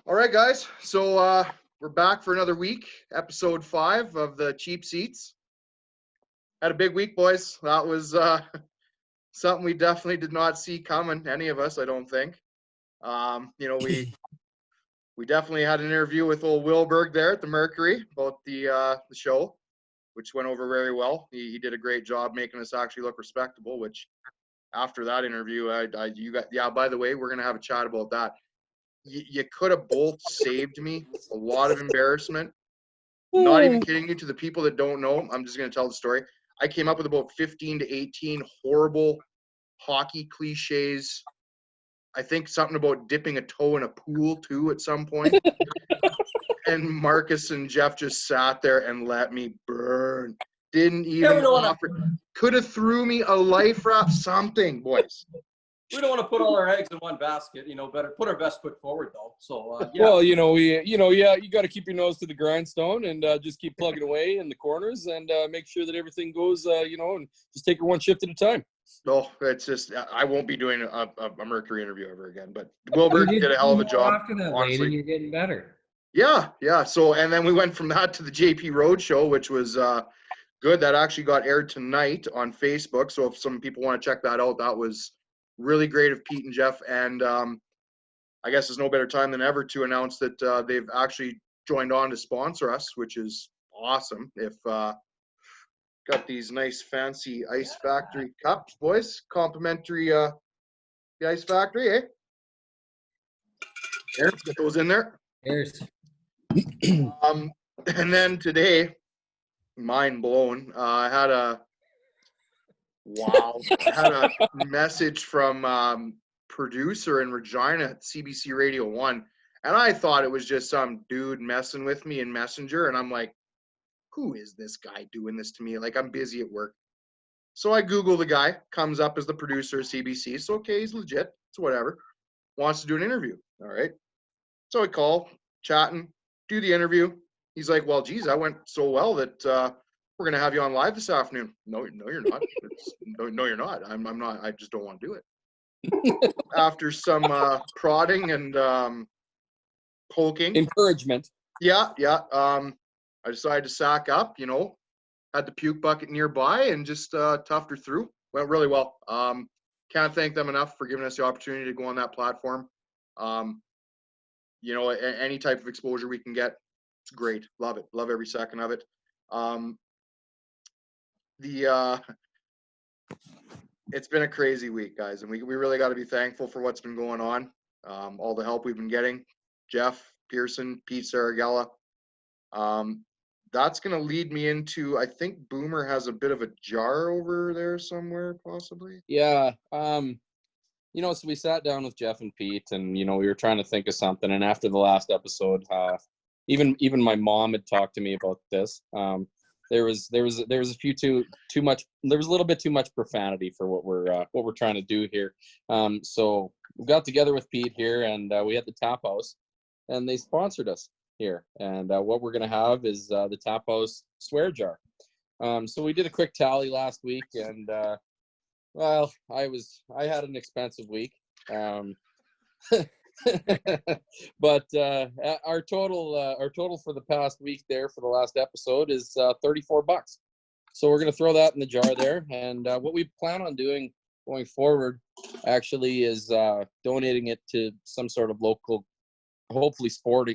All right, guys. So we're back for another week, episode 5 of the Cheap Seats. Had a big week, boys. That was something we definitely did not see coming. Any of us, I don't think. We definitely had an interview with old Wilberg there at the Mercury about the show, which went over very well. He did a great job making us actually look respectable. Which after that interview, By the way, we're gonna have a chat about that. You could have both saved me a lot of embarrassment. Not even kidding you. To the people that don't know, I'm just going to tell the story. I came up with about 15 to 18 horrible hockey cliches. I think something about dipping a toe in a pool too at some point. And Marcus and Jeff just sat there and let me burn. Didn't even offer. Could have threw me a life raft, something, boys. We don't want to put all our eggs in one basket. Better put our best foot forward, though. So, yeah. Well, you got to keep your nose to the grindstone and just keep plugging away in the corners and make sure that everything goes, and just take it one shift at a time. No, it's just I won't be doing a Mercury interview ever again. But Wilbur did a hell of a job. After that, honestly, you're getting better. Yeah. So, and then we went from that to the JP Road Show, which was good. That actually got aired tonight on Facebook. So if some people want to check that out, that was really great of Pete and Jeff. And I guess there's no better time than ever to announce that they've actually joined on to sponsor us, which is awesome. If got these nice fancy Ice Factory cups, boys. Complimentary the Ice Factory, eh? Here, get those in there. Cheers. And then today, mind blown. I had a message from producer in Regina at CBC Radio 1, and I thought it was just some dude messing with me in Messenger, and I'm like, who is this guy doing this to me? Like, I'm busy at work. So I Google the guy, comes up as the producer of CBC. So, okay, he's legit. It's whatever. Wants to do an interview. All right. So I call, chatting, do the interview. He's like, well, geez, that went so well that we're going to have you on live this afternoon. No, you're not. No, you're not. I'm not. I just don't want to do it. After some prodding and poking. Encouragement. Yeah. I decided to sack up, had the puke bucket nearby and just toughed her through. Went really well. Can't thank them enough for giving us the opportunity to go on that platform. Any type of exposure we can get, it's great. Love it. Love every second of it. It's been a crazy week, guys, and we really got to be thankful for what's been going on. All the help we've been getting. Jeff, Pearson, Pete Saragella. That's going to lead me into, I think Boomer has a bit of a jar over there somewhere, possibly. Yeah. So we sat down with Jeff and Pete and, we were trying to think of something. And after the last episode, even my mom had talked to me about this. There was a few too much. There was a little bit too much profanity for what we're trying to do here. So we got together with Pete here and we had the Tap House and they sponsored us here. And what we're going to have is the Tap House swear jar. So we did a quick tally last week and, I had an expensive week. But our total for the past week there for the last episode is $34. So we're going to throw that in the jar there. And what we plan on doing going forward actually is donating it to some sort of local, hopefully sport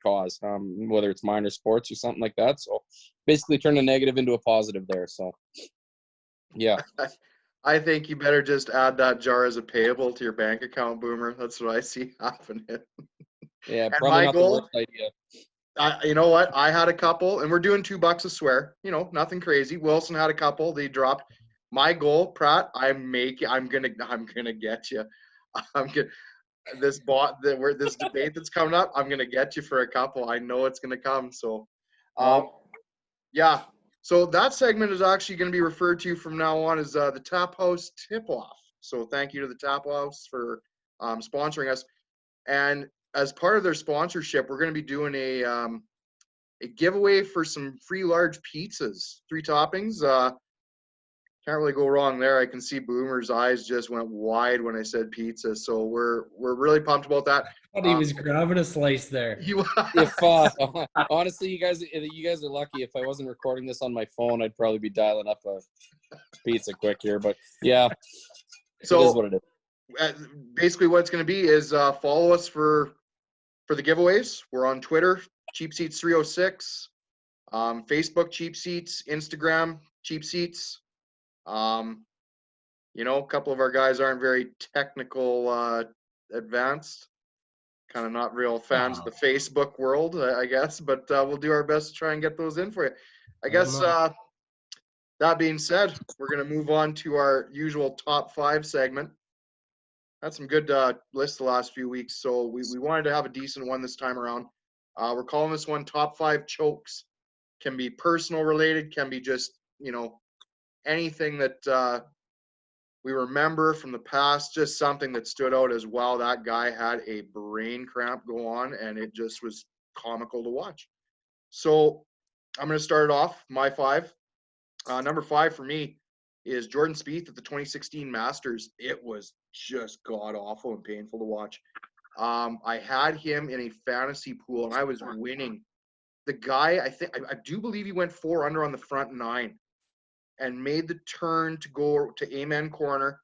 cause, whether it's minor sports or something like that. So basically turn a negative into a positive there. So yeah. I think you better just add that jar as a payable to your bank account, Boomer. That's what I see happening. Yeah, probably not the worst idea. You know what? I had a couple, and we're doing $2 a swear. Nothing crazy. Wilson had a couple. They dropped. My goal, Pratt. I'm gonna get you. This debate that's coming up. I'm gonna get you for a couple. I know it's gonna come. So, yeah. So that segment is actually going to be referred to from now on as the Tap House Tip-Off. So thank you to the Tap House for sponsoring us. And as part of their sponsorship, we're going to be doing a giveaway for some free large pizzas, 3 toppings. Can't really go wrong there. I can see Boomer's eyes just went wide when I said pizza. So we're really pumped about that. I thought he was grabbing a slice there. If honestly, you guys are lucky. If I wasn't recording this on my phone, I'd probably be dialing up a pizza quick here. But yeah, so it is what it is. Basically, what it's going to be is follow us for the giveaways. We're on Twitter, Cheap Seats 306, Facebook Cheap Seats, Instagram Cheap Seats. A couple of our guys aren't very technical advanced, kind of not real fans of the Facebook world, I guess, but we'll do our best to try and get those in for you. I guess that being said, we're going to move on to our usual top 5 segment. Had some good lists the last few weeks, so we wanted to have a decent one this time around. We're calling this one Top 5 Chokes. Can be personal related, can be just, anything that we remember from the past, just something that stood out as well. That guy had a brain cramp go on, and it just was comical to watch. So I'm going to start it off, my 5. Number 5 for me is Jordan Spieth at the 2016 Masters. It was just god-awful and painful to watch. I had him in a fantasy pool, and I was winning. The guy, I do believe he went 4 under on the front 9 and made the turn to go to Amen Corner,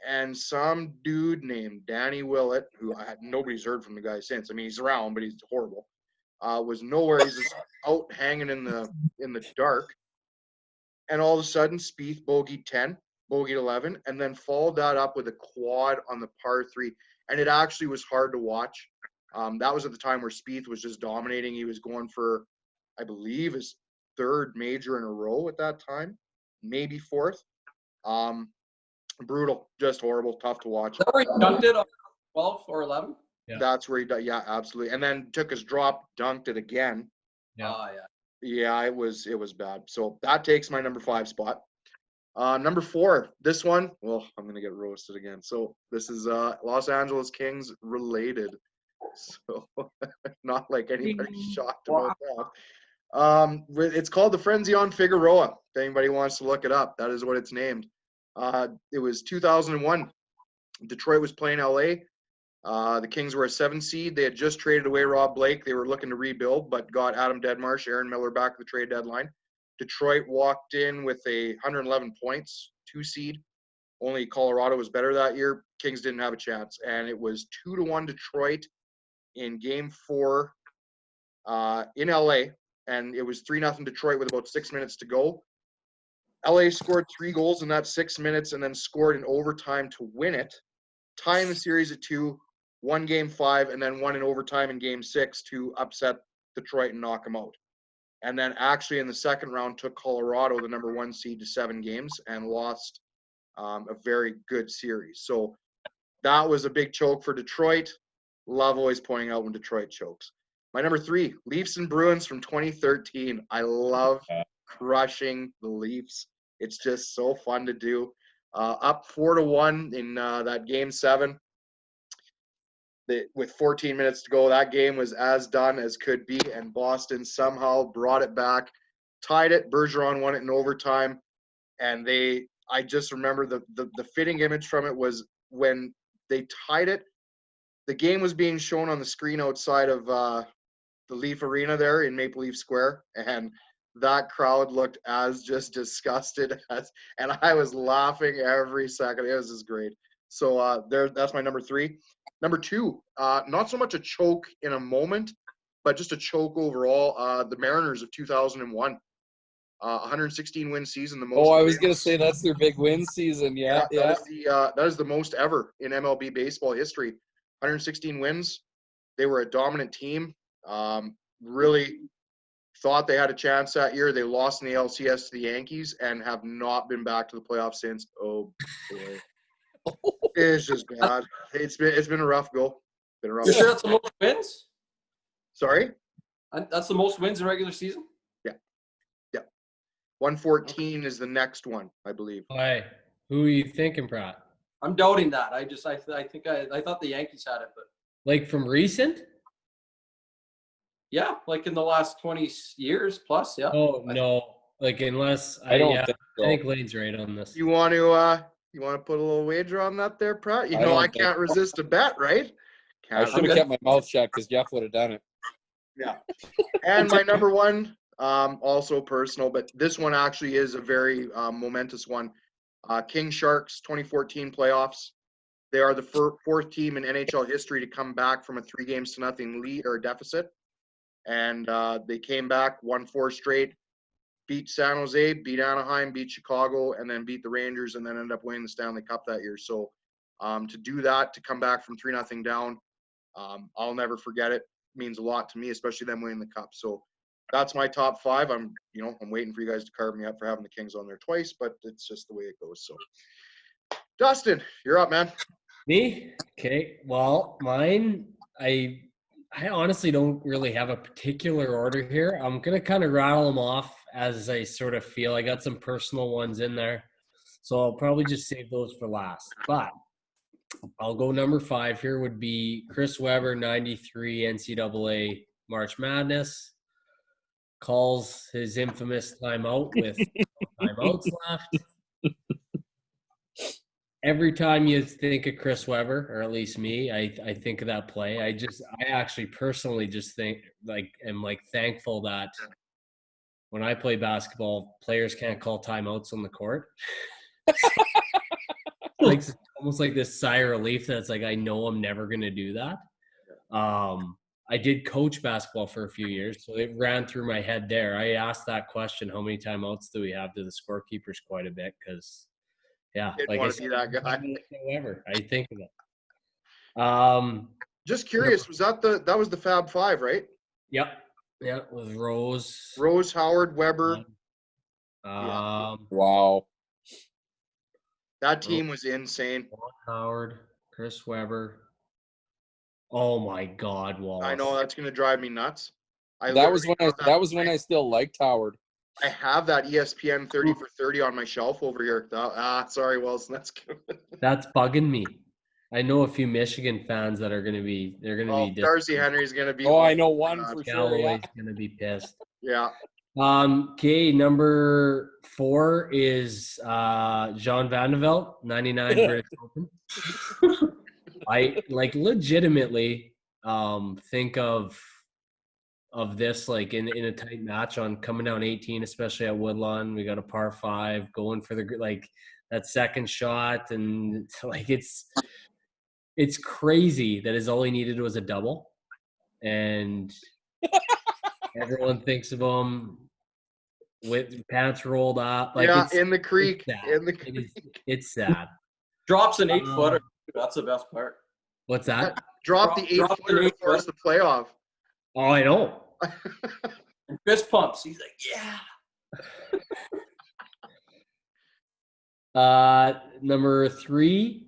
and some dude named Danny Willett, who nobody's heard from the guy since. I mean, he's around, but he's horrible. Was nowhere. He's just out hanging in the dark. And all of a sudden, Spieth bogeyed 10, bogeyed 11, and then followed that up with a quad on the par 3. And it actually was hard to watch. That was at the time where Spieth was just dominating. He was going for, I believe, his 3rd major in a row at that time, maybe 4th. Brutal, just horrible, tough to watch. Is that where he dunked it on 12 or 11? Yeah. That's where yeah, absolutely. And then took his drop, dunked it again. Yeah. Yeah. Yeah, it was bad. So that takes my number 5 spot. Number 4, this one, well, I'm going to get roasted again. So this is Los Angeles Kings related. So not like anybody's shocked about that. It's called the Frenzy on Figueroa. If anybody wants to look it up, that is what it's named. It was 2001. Detroit was playing LA. The Kings were a 7 seed. They had just traded away Rob Blake. They were looking to rebuild, but got Adam Deadmarsh, Aaron Miller back at the trade deadline. Detroit walked in with 111 points, 2 seed. Only Colorado was better that year. Kings didn't have a chance, and it was 2-1 Detroit in Game 4 in LA, and it was 3-0 Detroit with about 6 minutes to go. LA scored 3 goals in that 6 minutes and then scored in overtime to win it, tying the series at 2, won Game 5, and then won in overtime in Game 6 to upset Detroit and knock them out. And then actually in the second round took Colorado, the number 1 seed, to 7 games and lost a very good series. So that was a big choke for Detroit. Love always pointing out when Detroit chokes. My number 3, Leafs and Bruins from 2013. I love crushing the Leafs. It's just so fun to do. Up 4-1 in that Game 7. With 14 minutes to go, that game was as done as could be, and Boston somehow brought it back, tied it. Bergeron won it in overtime, and I just remember the fitting image from it was when they tied it. The game was being shown on the screen outside of the Leaf Arena there in Maple Leaf Square, and that crowd looked as just disgusted as, and I was laughing every second. It was just great. So that's my number 3. Number 2, not so much a choke in a moment, but just a choke overall. The Mariners of 2001, 116 win season. The most. Oh, I was gonna say that's their big win season. Yeah. That is the most ever in MLB baseball history. 116 wins. They were a dominant team. Really thought they had a chance that year. They lost in the LCS to the Yankees and have not been back to the playoffs since. Oh boy. It's just bad. It's been a rough go. Been a rough. You sure that's the most wins? Sorry? That's the most wins in regular season? Yeah. 114 is the next one, I believe. Why? Who are you thinking, Pratt? I'm doubting that. I thought the Yankees had it, but Like from recent? yeah, like in the last 20 years plus, yeah. Oh, no. Like, unless I don't yeah, think I so. think Lane's right on this. You want to put a little wager on that there, Pratt? You I know don't I think can't so. resist a bet, right? I Can't should have kept my mouth shut because Jeff would have done it. Yeah. And my number one, also personal, but this one actually is a very momentous one. King Sharks 2014 playoffs. They are the fourth team in NHL history to come back from a 3-0 lead or deficit. And they came back, won 4 straight, beat San Jose, beat Anaheim, beat Chicago, and then beat the Rangers, and then ended up winning the Stanley Cup that year. So to do that, to come back from 3-0 down, I'll never forget it. Means a lot to me, especially them winning the cup. So that's my top 5. I'm waiting for you guys to carve me up for having the Kings on there twice, but it's just the way it goes. So Dustin, you're up, man. Me? Okay. Well, mine, I honestly don't really have a particular order here. I'm gonna kind of rattle them off as I sort of feel. I got some personal ones in there, so I'll probably just save those for last. But I'll go number 5 here would be Chris Webber, 93 NCAA March Madness. Calls his infamous timeout with timeouts left. Every time you think of Chris Webber, or at least me, I think of that play. I actually personally just think am thankful that when I play basketball, players can't call timeouts on the court. Like almost like this sigh of relief that's like I know I'm never gonna do that. I did coach basketball for a few years, so it ran through my head there. I asked that question, how many timeouts do we have, to the scorekeepers quite a bit, because yeah, Didn't like I want to said, be that guy. whoever I think of it. Just curious, that was the Fab Five, right? Yep, with Rose, Howard, Weber. Wow. That team was insane. Howard, Chris Webber. Oh my God, Wallace! I know that's gonna drive me nuts. That was when I still liked Howard. I have that ESPN 30 for 30 on my shelf over here. Sorry, Wilson. That's good. That's bugging me. I know a few Michigan fans that are going to be. They're going to be. Darcy Henry's going to be. Oh, I know one for sure. Galloway's going to be pissed. Yeah. Okay, number 4 is Jean Vandeveld, 99 British Open. I legitimately think of this like in a tight match on coming down 18, especially at Woodlawn. We got a par 5 going for that second shot, and it's crazy that all he needed was a double, and everyone thinks of him with pants rolled up, in the creek. It's sad. Drops an 8-footer. That's the best part. What's that? Drop the 8-footer to force the playoff. Oh, I know. And fist pumps. He's like, yeah. Number 3,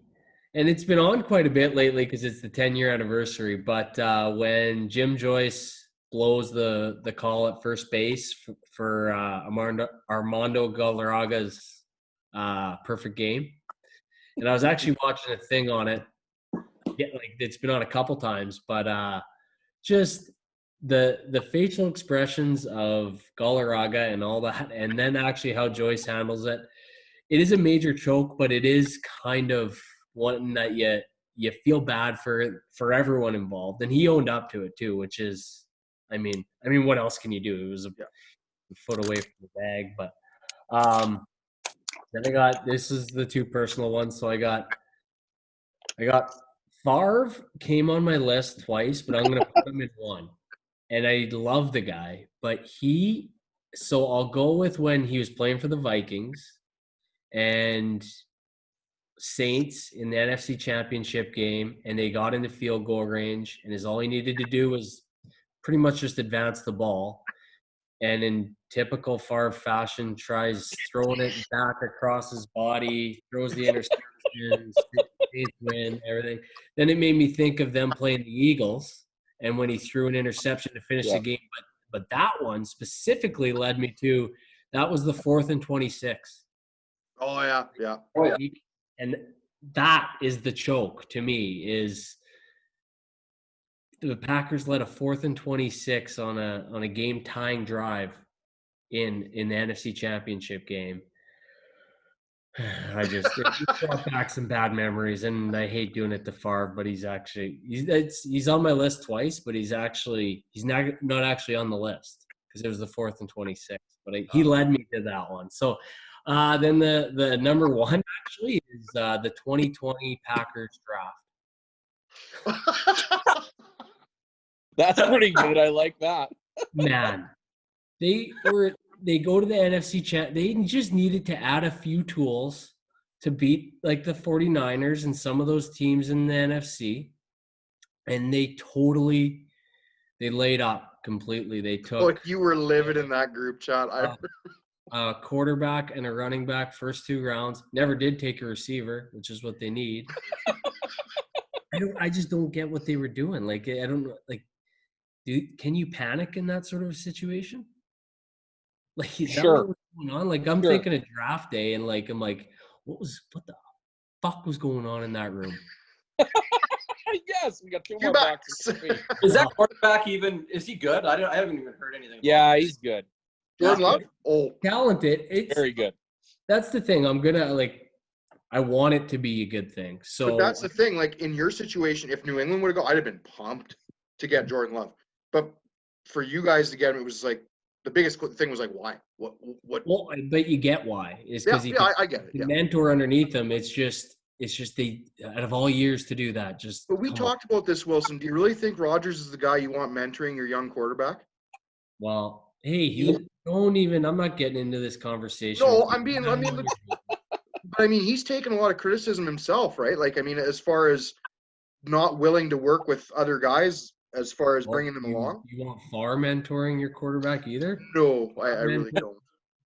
and it's been on quite a bit lately because it's the 10-year anniversary. But when Jim Joyce blows the call at first base for Armando Galarraga's perfect game, and I was actually watching a thing on it. It's been on a couple times, but just the facial expressions of Galarraga and all that, and then actually how Joyce handles it. It is a major choke, but it is kind of one that you feel bad for everyone involved, and he owned up to it too, which is, I mean, what else can you do? It was a foot away from the bag, but then this is the 2 personal ones. So I got Favre came on my list twice, but I'm going to put him in 1. And I love the guy, but so I'll go with when he was playing for the Vikings and Saints in the NFC Championship game, and they got into field goal range, and all he needed to do was pretty much just advance the ball. And in typical Favre fashion, tries throwing it back across his body, throws the interception, win, everything. Then it made me think of them playing the Eagles, and when he threw an interception to finish the game. But that one specifically led me to, that was the 4th and 26. Oh, yeah. Yeah. Oh, yeah. And that is the choke to me, is the Packers led a 4th and 26 on a game tying drive in the NFC Championship game. It brought back some bad memories, and I hate doing it to Favre, but he's on my list twice, but he's not actually on the list because it was the 4th and 26. But he led me to that one. So then the number one actually is the 2020 Packers draft. That's pretty good. I like that. Man, they go to the NFC champ. They just needed to add a few tools to beat like the 49ers and some of those teams in the NFC. And they laid up completely. They took you were livid in that group chat. a quarterback and a running back first 2 rounds. Never did take a receiver, which is what they need. I just don't get what they were doing. Like, I don't know. Like, can you panic in that sort of situation? Like, is that what was going on? Like, I'm thinking of draft day, and like, I'm like, what the fuck was going on in that room? Yes, we got 2 more boxes. Is that quarterback even? Is he good? I haven't even heard anything. Yeah, he's good. Jordan Love? Oh, talented. It's very good. That's the thing. I want it to be a good thing. So but that's the thing. Like, in your situation, if New England would have gone, I'd have been pumped to get Jordan Love. But for you guys to get him, it was like the biggest thing was like, why? What? Well, but you get why. It's because I get it. Yeah. Mentor underneath him. It's just they, out of all years to do that. But we talked about this, Wilson. Do you really think Rodgers is the guy you want mentoring your young quarterback? Well, hey, I'm not getting into this conversation. No, but I mean, he's taken a lot of criticism himself, right? Like, I mean, as far as not willing to work with other guys, as far as bringing them along. You want Favre mentoring your quarterback either? No, I really don't.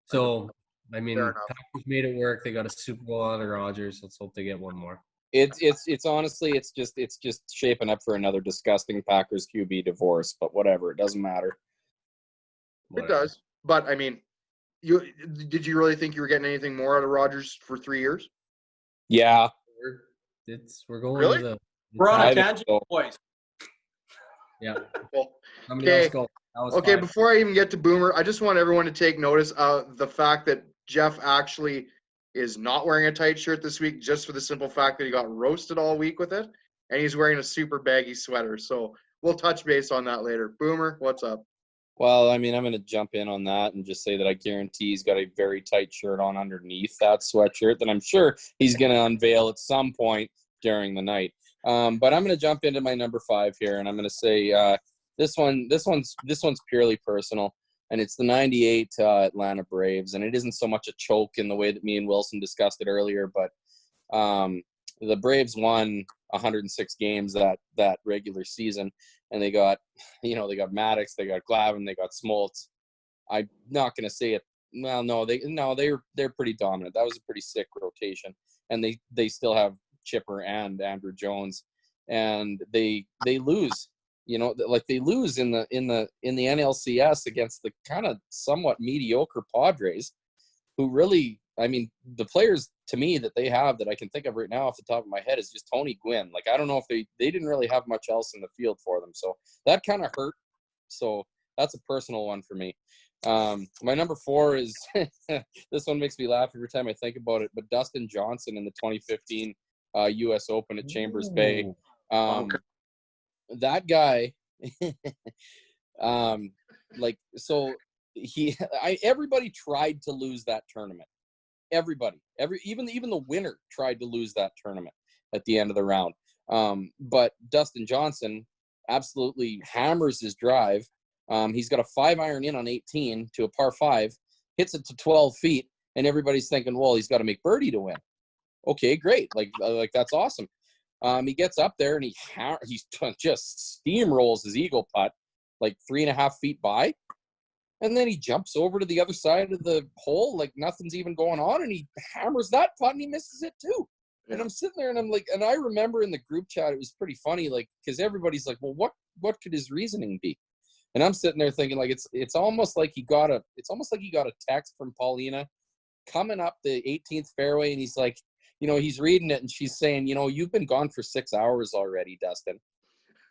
So, I mean, Packers made it work. They got a Super Bowl out of Rodgers. Let's hope they get one more. It's honestly, it's just shaping up for another disgusting Packers QB divorce. But whatever, it doesn't matter. It does, but I mean, did you really think you were getting anything more out of Rodgers for 3 years? Yeah, we're going really. To we're on a tangent, boys. Yeah. Well, okay. Okay. Before I even get to Boomer, I just want everyone to take notice of the fact that Jeff actually is not wearing a tight shirt this week, just for the simple fact that he got roasted all week with it, and he's wearing a super baggy sweater. So we'll touch base on that later. Boomer, what's up? Well, I mean, I'm going to jump in on that and just say that I guarantee he's got a very tight shirt on underneath that sweatshirt that I'm sure he's going to unveil at some point during the night. But I'm going to jump into my number 5 here, and I'm going to say this one's purely personal, and it's the '98 Atlanta Braves, and it isn't so much a choke in the way that me and Wilson discussed it earlier, but the Braves won 106 games that regular season, and they got Maddox, they got Glavine, they got Smoltz. I'm not going to say it. Well, no, they're pretty dominant. That was a pretty sick rotation, and they still have Chipper and Andrew Jones, and they lose. They lose in the NLCS against the kind of somewhat mediocre Padres, who really, I mean, the players to me that they have that I can think of right now off the top of my head is just Tony Gwynn. Like, I don't know if they didn't really have much else in the field for them. So that kind of hurt. So that's a personal one for me. My number 4 is, this one makes me laugh every time I think about it, but Dustin Johnson in the 2015 U.S. Open at Chambers Bay. That guy, everybody tried to lose that tournament. Everybody, even the winner tried to lose that tournament at the end of the round. But Dustin Johnson absolutely hammers his drive. He's got a 5-iron in on 18 to a par 5, hits it to 12 feet, and everybody's thinking, well, he's got to make birdie to win. Okay, great. Like that's awesome. He gets up there and he just steamrolls his eagle putt like 3.5 feet by. And then he jumps over to the other side of the hole like nothing's even going on, and he hammers that putt and he misses it too. Yeah. And I'm sitting there and I'm like, and I remember in the group chat, it was pretty funny, like, because everybody's like, well, what could his reasoning be? And I'm sitting there thinking, like, it's almost like he got a text from Paulina coming up the 18th fairway, and he's like, he's reading it and she's saying, you've been gone for 6 hours already, Dustin.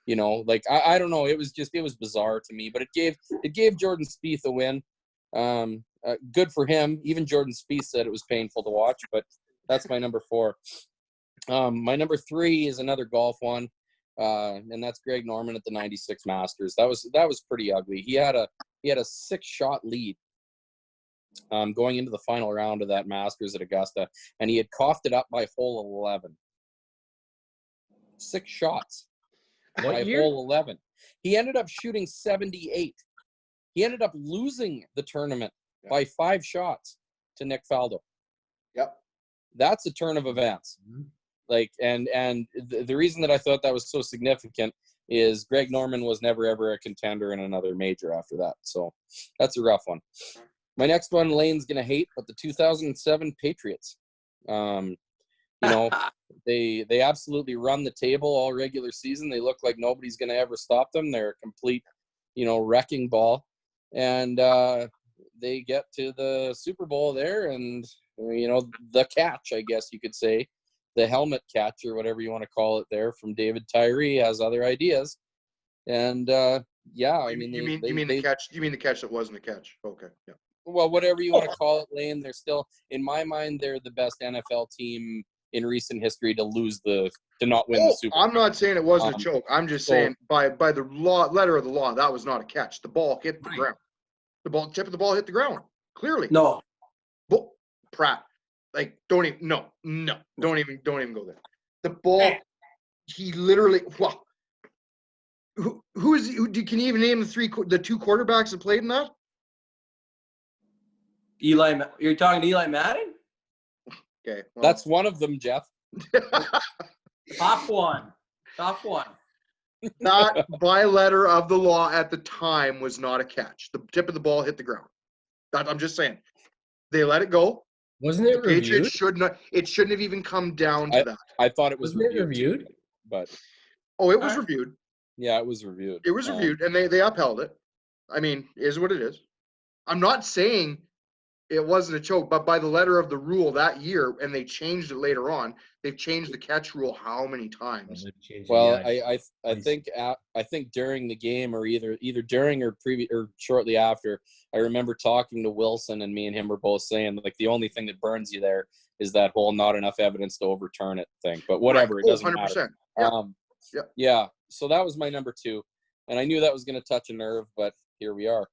Like, I don't know. It was bizarre to me, but it gave Jordan Spieth a win. Good for him. Even Jordan Spieth said it was painful to watch, but that's my number 4. My number 3 is another golf one, and that's Greg Norman at the 96 Masters. That was pretty ugly. He had a 6-shot lead going into the final round of that Masters at Augusta, and he had coughed it up by hole 11. 6 shots by hole 11. He ended up shooting 78. He ended up losing the tournament by 5 shots to Nick Faldo. Yep. That's a turn of events. Like, and the reason that I thought that was so significant is Greg Norman was never ever a contender in another major after that. So that's a rough one. My next one, Lane's gonna hate, but the 2007 Patriots. You know, they absolutely run the table all regular season. They look like nobody's gonna ever stop them. They're a complete, wrecking ball. And they get to the Super Bowl there, and the catch, I guess you could say, the helmet catch or whatever you want to call it there from David Tyree has other ideas. And I mean, you mean the catch? You mean the catch that wasn't a catch? Okay, yeah. Well, whatever you want to call it, Lane, they're still, in my mind, they're the best NFL team in recent history to not win the Super Bowl. I'm not saying it wasn't a choke. I'm just saying by the letter of the law, that was not a catch. The ball hit the ground. The tip of the ball hit the ground. Clearly. No. But Pratt, don't even go there. The ball, he literally. Wow. Can you even name the 2 quarterbacks that played in that? You're talking to Eli Manning? Okay. Well. That's one of them, Jeff. Top one. That, by letter of the law at the time, was not a catch. The tip of the ball hit the ground. I'm just saying. They let it go. Wasn't it reviewed? It shouldn't have even come down to that. I thought it was reviewed. But it was reviewed. Yeah, it was reviewed. It was reviewed, and they upheld it. I mean, it is what it is. I'm not saying it wasn't a choke, but by the letter of the rule that year, and they changed it later on. They've changed the catch rule how many times? Well, I think during the game, or either during or shortly after, I remember talking to Wilson, and me and him were both saying the only thing that burns you there is that whole not enough evidence to overturn it thing. But whatever, It doesn't 100%. Matter. Yeah. So that was my number 2, and I knew that was going to touch a nerve, but here we are.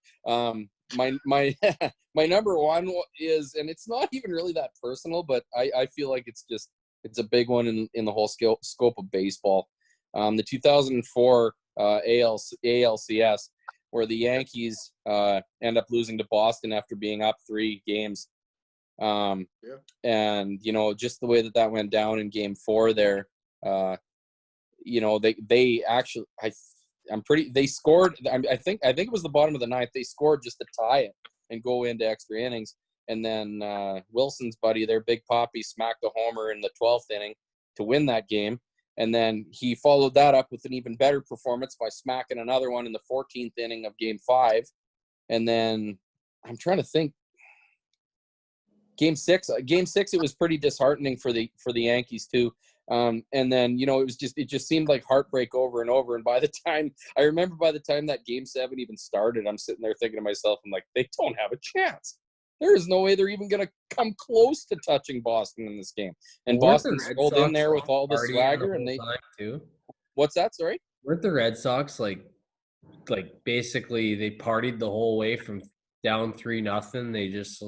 My my number 1 is, and it's not even really that personal, but I feel like it's a big one in the whole scope of baseball. The 2004 ALCS, where the Yankees end up losing to Boston after being up 3 games. And just the way that went down in Game 4 there. They actually, they scored. I think it was the bottom of the 9th. They scored just to tie it and go into extra innings. And then Wilson's buddy, their Big Papi, smacked a homer in the 12th inning to win that game. And then he followed that up with an even better performance by smacking another one in the 14th inning of Game 5. And then I'm trying to think. Game 6, it was pretty disheartening for the Yankees too. And then, it just seemed like heartbreak over and over. And by the time that Game 7 even started, I'm sitting there thinking to myself, I'm like, they don't have a chance. There is no way they're even going to come close to touching Boston in this game. And Boston rolled in there with all the swagger, and they too. What's that? Sorry? Weren't the Red Sox like basically they partied the whole way from down 3-0? They just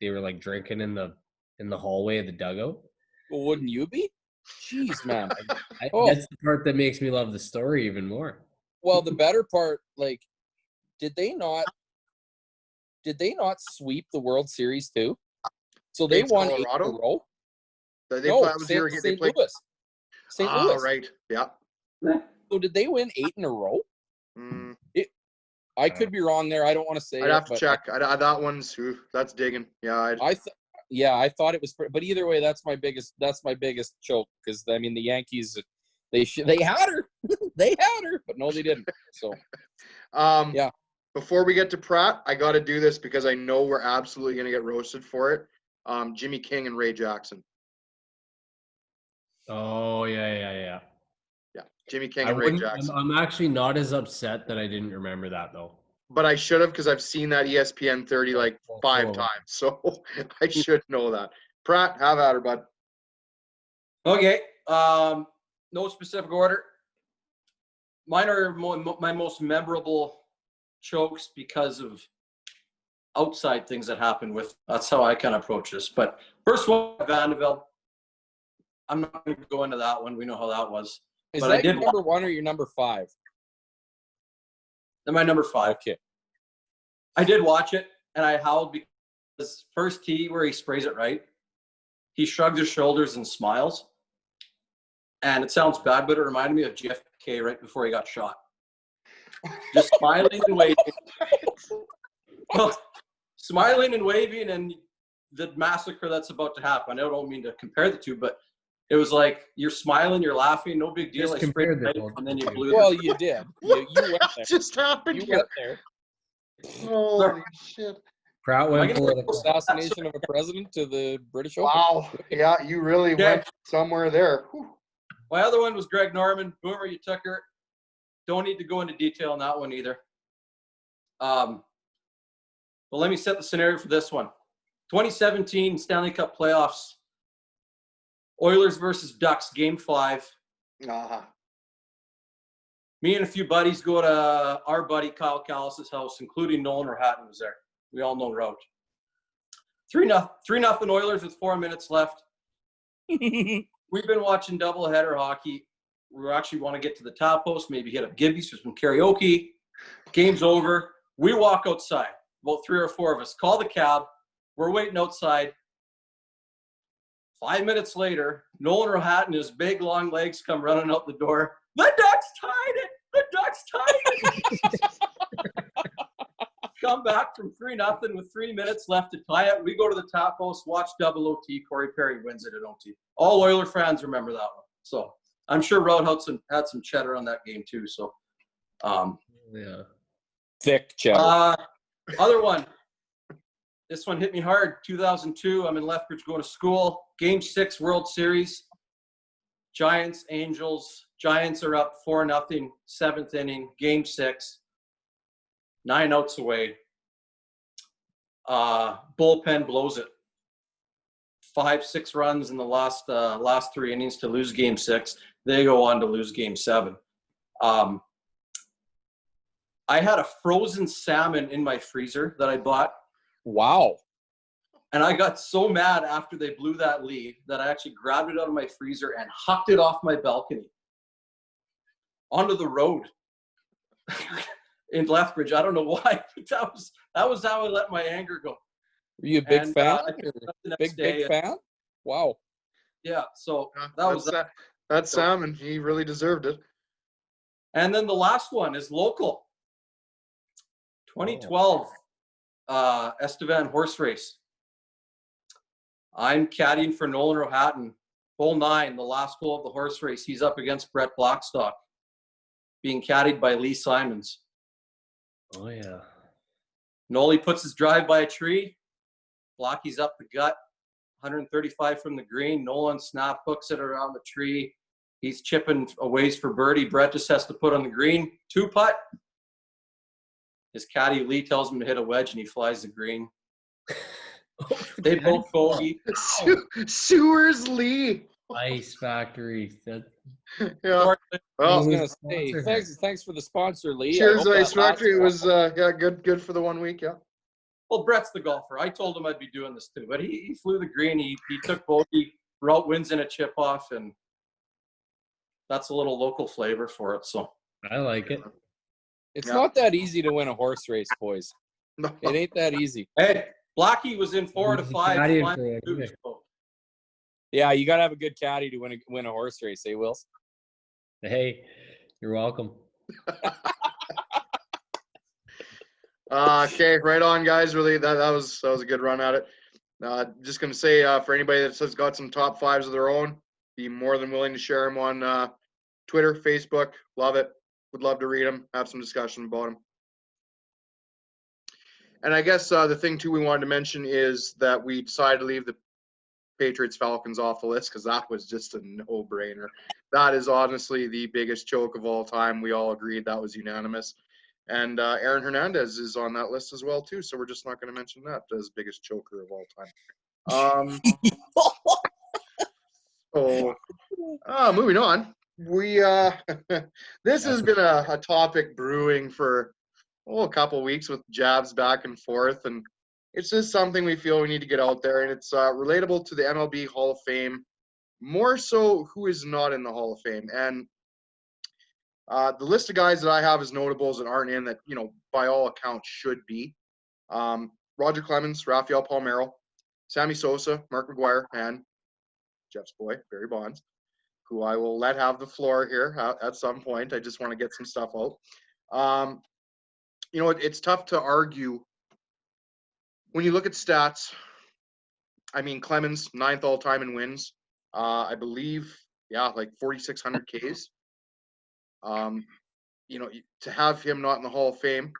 they were drinking in the hallway of the dugout. Well, wouldn't you be? Jeez, man. That's the part that makes me love the story even more. Well, the better part, did they not sweep the World Series too? So they won Colorado? 8 in a row? St. Louis. St. Louis. Right. Yeah. So did they win 8 in a row? I could be wrong there. I don't want to say. I'd have to check. That one's that's digging. Yeah. I thought it was, but either way, that's my biggest choke, because I mean the Yankees, they had her, but no, they didn't. So, yeah. Before we get to Pratt, I got to do this because I know we're absolutely going to get roasted for it. Jimmy King and Ray Jackson. Oh yeah. Yeah, Jimmy King and Ray Jackson. I'm actually not as upset that I didn't remember that though. but I should have because I've seen that ESPN 30 like 5 times. So I should know that. Pratt, have at her, bud. Okay. No specific order. Mine are my most memorable chokes because of outside things that happen with. That's how I kind of approach this. But first one, Vandeveld. I'm not going to go into that one. We know how that was. Is but that I did your number 1 or your number 5? And my number 5. Okay. I did watch it, and I howled because first tee where he sprays it right, he shrugs his shoulders and smiles. And it sounds bad, but it reminded me of JFK right before he got shot. Just smiling and waving. Well, smiling and waving, and the massacre that's about to happen. I don't mean to compare the two, but it was like you're smiling, you're laughing, no big deal. I sprayed it, and then you blew Well, you did. You went there. Just happened You here? went there. Holy shit. Pratt went political. Assassination of a president to the British Open. Wow. Yeah, you really went somewhere there. Whew. My other one was Greg Norman. Boomer, you took her. Don't need to go into detail on that one either. But let me set the scenario for this one. 2017 Stanley Cup playoffs. Oilers versus Ducks, Game 5. Me and a few buddies go to our buddy Kyle Callis' house, including Nolan Rahatton was there. We all know Rout. 3-0 Oilers with 4 minutes left. We've been watching doubleheader hockey. We actually want to get to the top post, maybe hit up Gibby's for some karaoke. Game's over. We walk outside, about 3 or 4 of us. Call the cab. We're waiting outside. 5 minutes later, Nolan Rahatton, his big long legs come running out the door. The Ducks tied it! The Ducks tied it! Come back from 3-0 with 3 minutes left to tie it. We go to the top post, watch double OT. Corey Perry wins it at OT. All Oiler fans remember that one. So I'm sure Roadhouse had some cheddar on that game too. So, Yeah. Thick cheddar. Other one. This one hit me hard. 2002. I'm in Lethbridge going to school. Game 6 World Series. Giants, Angels. Giants are up 4-0. 7th inning. Game 6. 9 outs away. Bullpen blows it. 5-6 runs in the last 3 innings to lose Game 6. They go on to lose Game 7. I had a frozen salmon in my freezer that I bought. Wow. And I got so mad after they blew that lead that I actually grabbed it out of my freezer and hucked it off my balcony onto the road in Lethbridge. I don't know why, but that was how I let my anger go. Were you a big fan? Big fan? Wow. Yeah, so that was that. That salmon. He really deserved it. And then the last one is local. 2012 Estevan horse race. I'm caddying for Nolan Rahatton. Hole 9, the last hole of the horse race. He's up against Brett Blackstock, being caddied by Lee Simons. Oh, yeah. Noli puts his drive by a tree. Blocky's up the gut, 135 from the green. Nolan snap hooks it around the tree. He's chipping a ways for birdie. Brett just has to put on the green. 2-putt. His caddy Lee tells him to hit a wedge, and he flies the green. They both bogey. Sewers Lee. Ice Factory. Yeah. I Well, was gonna say thanks for the sponsor, Lee. cheers, Ice Factory. It was good for the 1 week. Yeah. Well, Brett's the golfer. I told him I'd be doing this too, but he flew the green. He took bogey. Rout wins in a chip off, and that's a little local flavor for it. So I like it. It's not that easy to win a horse race, boys. No. It ain't that easy. hey, Blocky was in 4 to 5. Yeah, you gotta have a good caddy to win a horse race, eh, Wills? Hey, you're welcome. Okay, right on, guys. Really, that was a good run at it. Just gonna say, for anybody that has got some top 5s of their own, be more than willing to share them on Twitter, Facebook. Love it. Would love to read them, have some discussion about them. And I guess the thing too we wanted to mention is that we decided to leave the Patriots Falcons off the list because that was just a no-brainer. That is honestly the biggest choke of all time. We all agreed that was unanimous. And Aaron Hernandez is on that list as well too. So we're just not going to mention that as biggest choker of all time. Moving on. We this has been a topic brewing for a couple weeks with jabs back and forth, and it's just something we feel we need to get out there, and it's relatable to the MLB Hall of Fame, more so who is not in the Hall of Fame. And the list of guys that I have as notables that aren't in that, by all accounts should be Roger Clemens, Rafael Palmeiro, Sammy Sosa, Mark McGwire, and Jeff's boy, Barry Bonds, who I will let have the floor here at some point. I just want to get some stuff out. It's tough to argue when you look at stats. I mean, Clemens, 9th all-time in wins. I believe, like 4,600 Ks. To have him not in the Hall of Fame,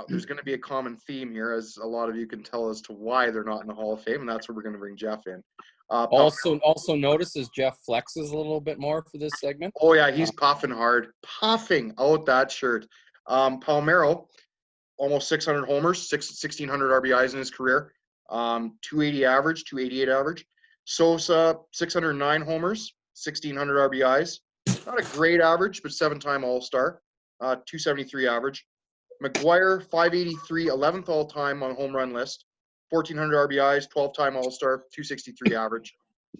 there's going to be a common theme here, as a lot of you can tell as to why they're not in the Hall of Fame, and that's where we're going to bring Jeff in. Also notice as Jeff flexes a little bit more for this segment. Oh yeah, he's puffing hard, puffing out that shirt. Palmeiro, almost 600 homers, 1,600 RBIs in his career, 280 average, 288 average. Sosa, 609 homers, 1,600 RBIs. Not a great average, but 7-time All-Star, 273 average. McGwire, 583, 11th all-time on home run list, 1,400 RBIs, 12-time All-Star, 263 average.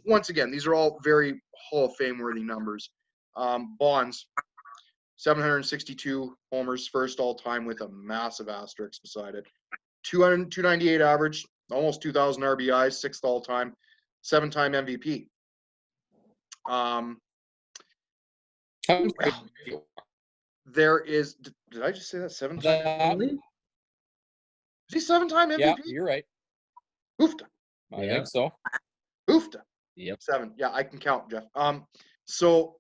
Once again, these are all very Hall of Fame-worthy numbers. Bonds, 762 homers, first all-time with a massive asterisk beside it. 298 average, almost 2,000 RBIs, 6th all-time, 7-time MVP. There is, did I just say that? 7-time? Is he 7-time MVP? Yeah, you're right. Oofta. I think so. Oofta. Yep. 7. Yeah, I can count, Jeff. So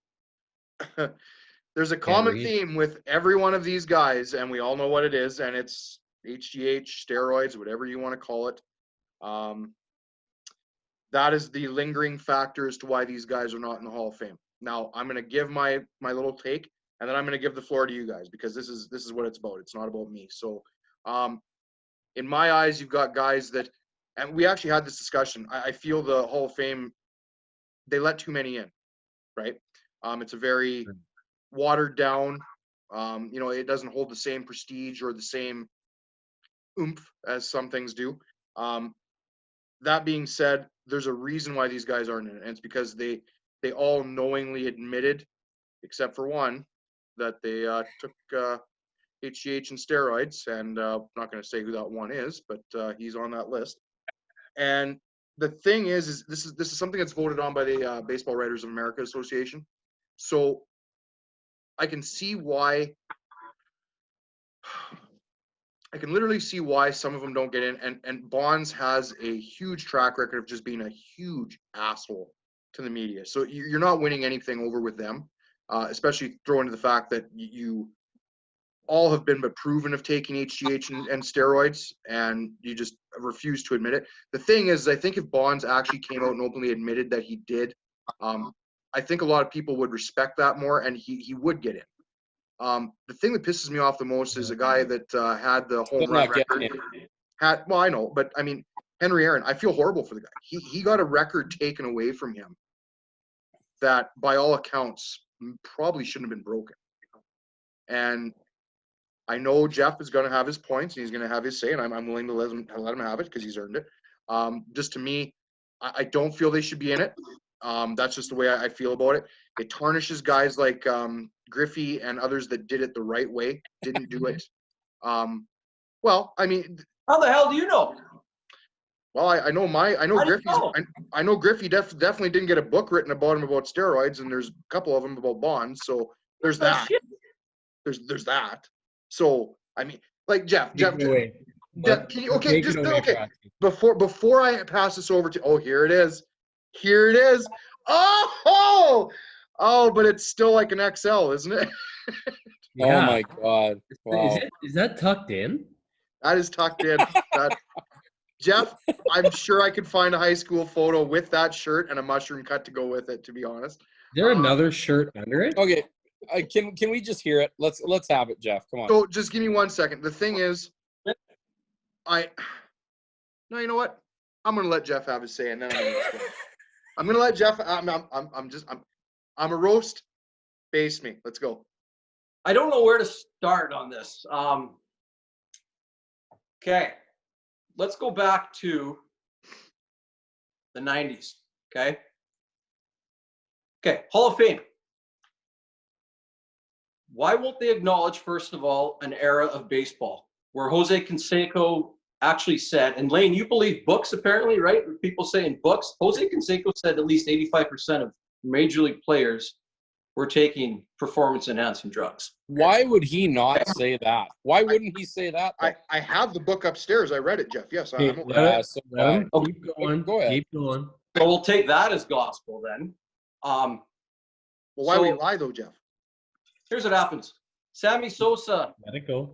there's a common theme with every one of these guys, and we all know what it is, and it's HGH, steroids, whatever you want to call it. That is the lingering factor as to why these guys are not in the Hall of Fame. Now, I'm going to give my little take, and then I'm going to give the floor to you guys, because this is what it's about. It's not about me. So, in my eyes, you've got guys that, and we actually had this discussion. I feel the Hall of Fame, they let too many in, right? It's a very watered down. It doesn't hold the same prestige or the same oomph as some things do. That being said, there's a reason why these guys aren't in it, and it's because they all knowingly admitted, except for one, that they took HGH and steroids, and I'm not going to say who that one is, but he's on that list. And the thing is this is something that's voted on by the Baseball Writers of America Association. So I can see why. I can literally see why some of them don't get in. And Bonds has a huge track record of just being a huge asshole to the media. So you're not winning anything over with them, especially throwing to the fact that you all have been but proven of taking HGH and steroids, and you just refuse to admit it. The thing is, I think if Bonds actually came out and openly admitted that he did, I think a lot of people would respect that more, and he would get in. The thing that pisses me off the most is a guy that had the home run record. Well, I know, but I mean, Henry Aaron, I feel horrible for the guy. He got a record taken away from him that, by all accounts, probably shouldn't have been broken. And I know Jeff is going to have his points, and he's going to have his say, and I'm willing to let him have it because he's earned it. Just to me, I don't feel they should be in it. That's just the way I feel about it. It tarnishes guys like Griffey and others that did it the right way, didn't do it. Well, I mean, how the hell do you know? Well, I know Griffey definitely didn't get a book written about him about steroids, and there's a couple of them about Bonds. So there's that. There's that. So I mean, like Jeff, can you, okay, just okay. Before I pass this over to, here it is. Oh, but it's still like an XL, isn't it? Yeah. Oh my God! Wow. Is that tucked in? That is tucked in. Jeff, I'm sure I could find a high school photo with that shirt and a mushroom cut to go with it, to be honest. Is there another shirt under it? Okay. Can we just hear it? Let's have it, Jeff. Come on. So just give me 1 second. The thing is, no, you know what? I'm gonna let Jeff have his say, and then I'm gonna let Jeff. I'm a roast. Base me. Let's go. I don't know where to start on this. Okay, let's go back to the 90s. Okay, Hall of Fame. Why won't they acknowledge, first of all, an era of baseball where Jose Canseco actually said, and Lane, you believe books apparently, right? People say in books, Jose Canseco said at least 85% of major league players were taking performance-enhancing drugs. Why would he not say that? Why wouldn't he say that? I have the book upstairs. I read it, Jeff. Yes, Hey, I'm let him Okay. keep going. Go ahead. Keep going. So we'll take that as gospel then. Well, why would you lie though, Jeff? Here's what happens. Sammy Sosa Let it go.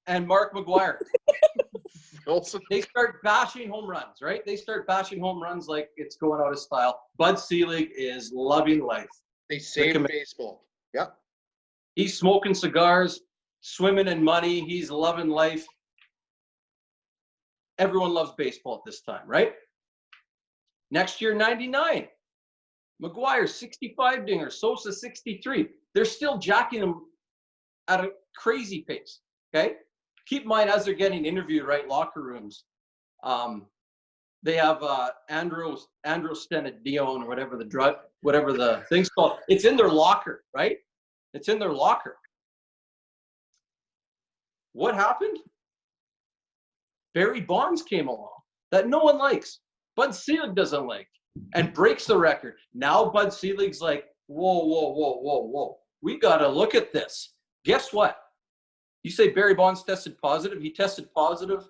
and Mark McGuire, Wilson. they start bashing home runs, right? They start bashing home runs like it's going out of style. Bud Selig is loving life. They saved baseball. Yeah. He's smoking cigars, swimming in money. He's loving life. Everyone loves baseball at this time, right? Next year, 99. McGuire, 65 dingers. Sosa, 63. They're still jacking them at a crazy pace, okay? Keep in mind, as they're getting interviewed, right, locker rooms, they have Andros Stenadione or whatever the thing's called. It's in their locker, right? It's in their locker. What happened? Barry Bonds came along that no one likes. Bud Selig doesn't like and breaks the record. Now Bud Selig's like, whoa. We got to look at this. Guess what? You say Barry Bonds tested positive. He tested positive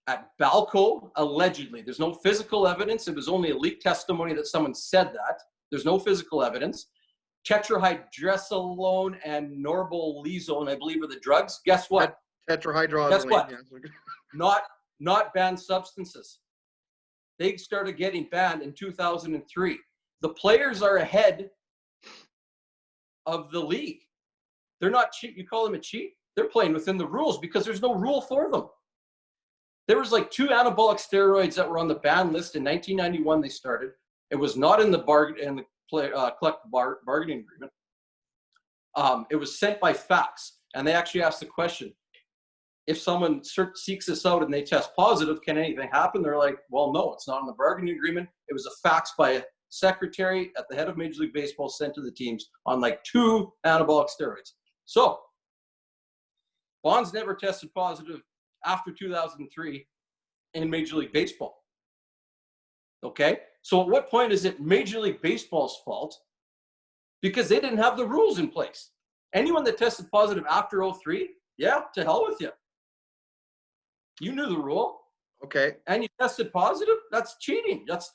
at Balco, allegedly. There's no physical evidence. It was only a leaked testimony that someone said that. There's no physical evidence. Tetrahydrosolone and norbolizone, I believe, are the drugs. Guess what? Tetrahydrozoline. Guess what? Yes. Not banned substances. They started getting banned in 2003. The players are ahead of the league. They're not cheat. You call them a cheat? They're playing within the rules because there's no rule for them. There was like 2 anabolic steroids that were on the ban list in 1991. They started. It was not in the collective bargaining agreement. It was sent by fax, and they actually asked the question: if someone seeks this out and they test positive, can anything happen? They're like, well, no, it's not in the bargaining agreement. It was a fax by a secretary at the head of Major League Baseball sent to the teams on like 2 anabolic steroids. So Bonds never tested positive after 2003 in Major League Baseball. Okay? So at what point is it Major League Baseball's fault? Because they didn't have the rules in place. Anyone that tested positive after 03, yeah, to hell with you. You knew the rule. Okay. And you tested positive? That's cheating. That's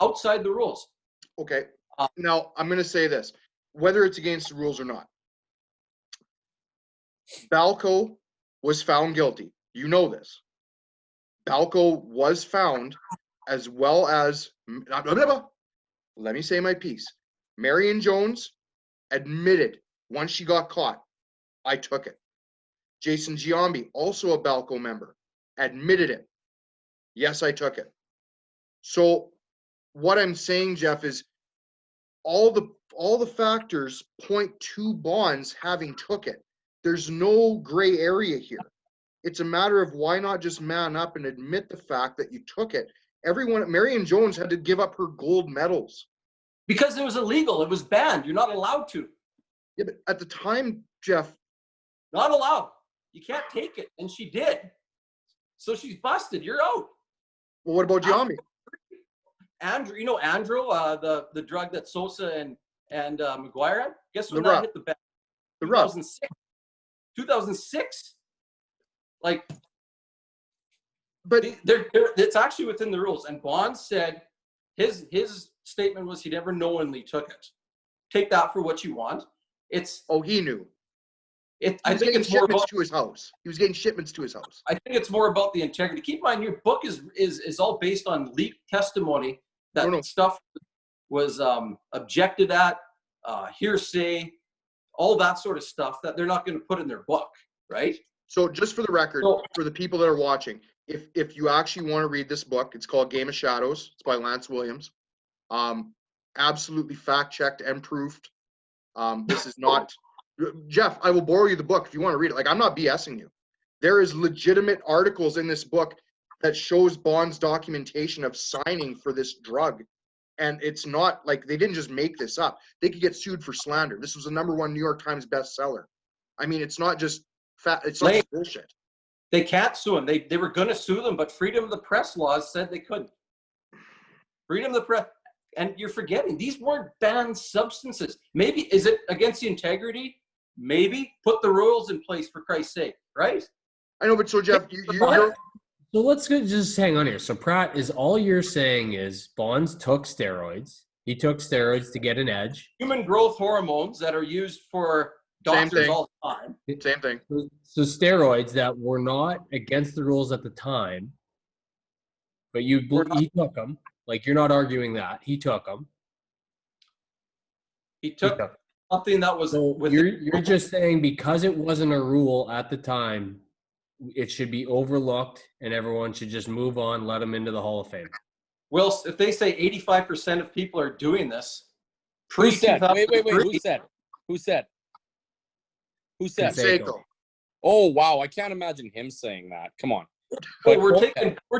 outside the rules. Okay. Now, I'm going to say this, whether it's against the rules or not. Balco was found guilty. You know this. Balco was found, as well as, let me say my piece. Marion Jones admitted once she got caught, I took it. Jason Giambi, also a Balco member, admitted it. Yes, I took it. So what I'm saying, Jeff, is all the factors point to Bonds having took it. There's no gray area here. It's a matter of why not just man up and admit the fact that you took it. Marion Jones had to give up her gold medals. Because it was illegal. It was banned. You're not allowed to. Yeah, but at the time, Jeff. Not allowed. You can't take it. And she did. So she's busted. You're out. Well, what about Giambi? Andrew, you know Andrew, the drug that Sosa and McGuire had? Guess when that hit the ban? The 2006. 2006? Like, but it's actually within the rules. And Bonds said his statement was he never knowingly took it. Take that for what you want. He knew. I think it's more about to his house. He was getting shipments to his house. I think it's more about the integrity. Keep in mind, your book is all based on leaked testimony that stuff was objected at, hearsay. all that sort of stuff that they're not going to put in their book, right? So just for the record, for the people that are watching, if you actually want to read this book, it's called Game of Shadows. It's by Lance Williams. Absolutely fact-checked and proofed. This is not Jeff, I will borrow you the book if you want to read it. Like, I'm not BSing you. There is legitimate articles in this book that shows Bond's documentation of signing for this drug. And it's not like they didn't just make this up. They could get sued for slander. This was a #1 New York Times bestseller. I mean, it's not just it's not just bullshit. They can't sue him. They were going to sue them, but freedom of the press laws said they couldn't. Freedom of the press. And you're forgetting, these weren't banned substances. Maybe, is it against the integrity? Maybe. Put the rules in place, for Christ's sake, right? I know, but so, Jeff, so let's just hang on here. So, Pratt, is all you're saying is Bonds took steroids. He took steroids to get an edge. Human growth hormones that are used for doctors all the time. Same thing. So steroids that were not against the rules at the time, but he took them. Like, you're not arguing that. He took them. He took something that was... So you're just saying because it wasn't a rule at the time, it should be overlooked and everyone should just move on, let them into the Hall of Fame. Well, if they say 85% of people are doing this... Who said? Wait. Who said? Seiko. Oh, wow. I can't imagine him saying that. Come on. But we're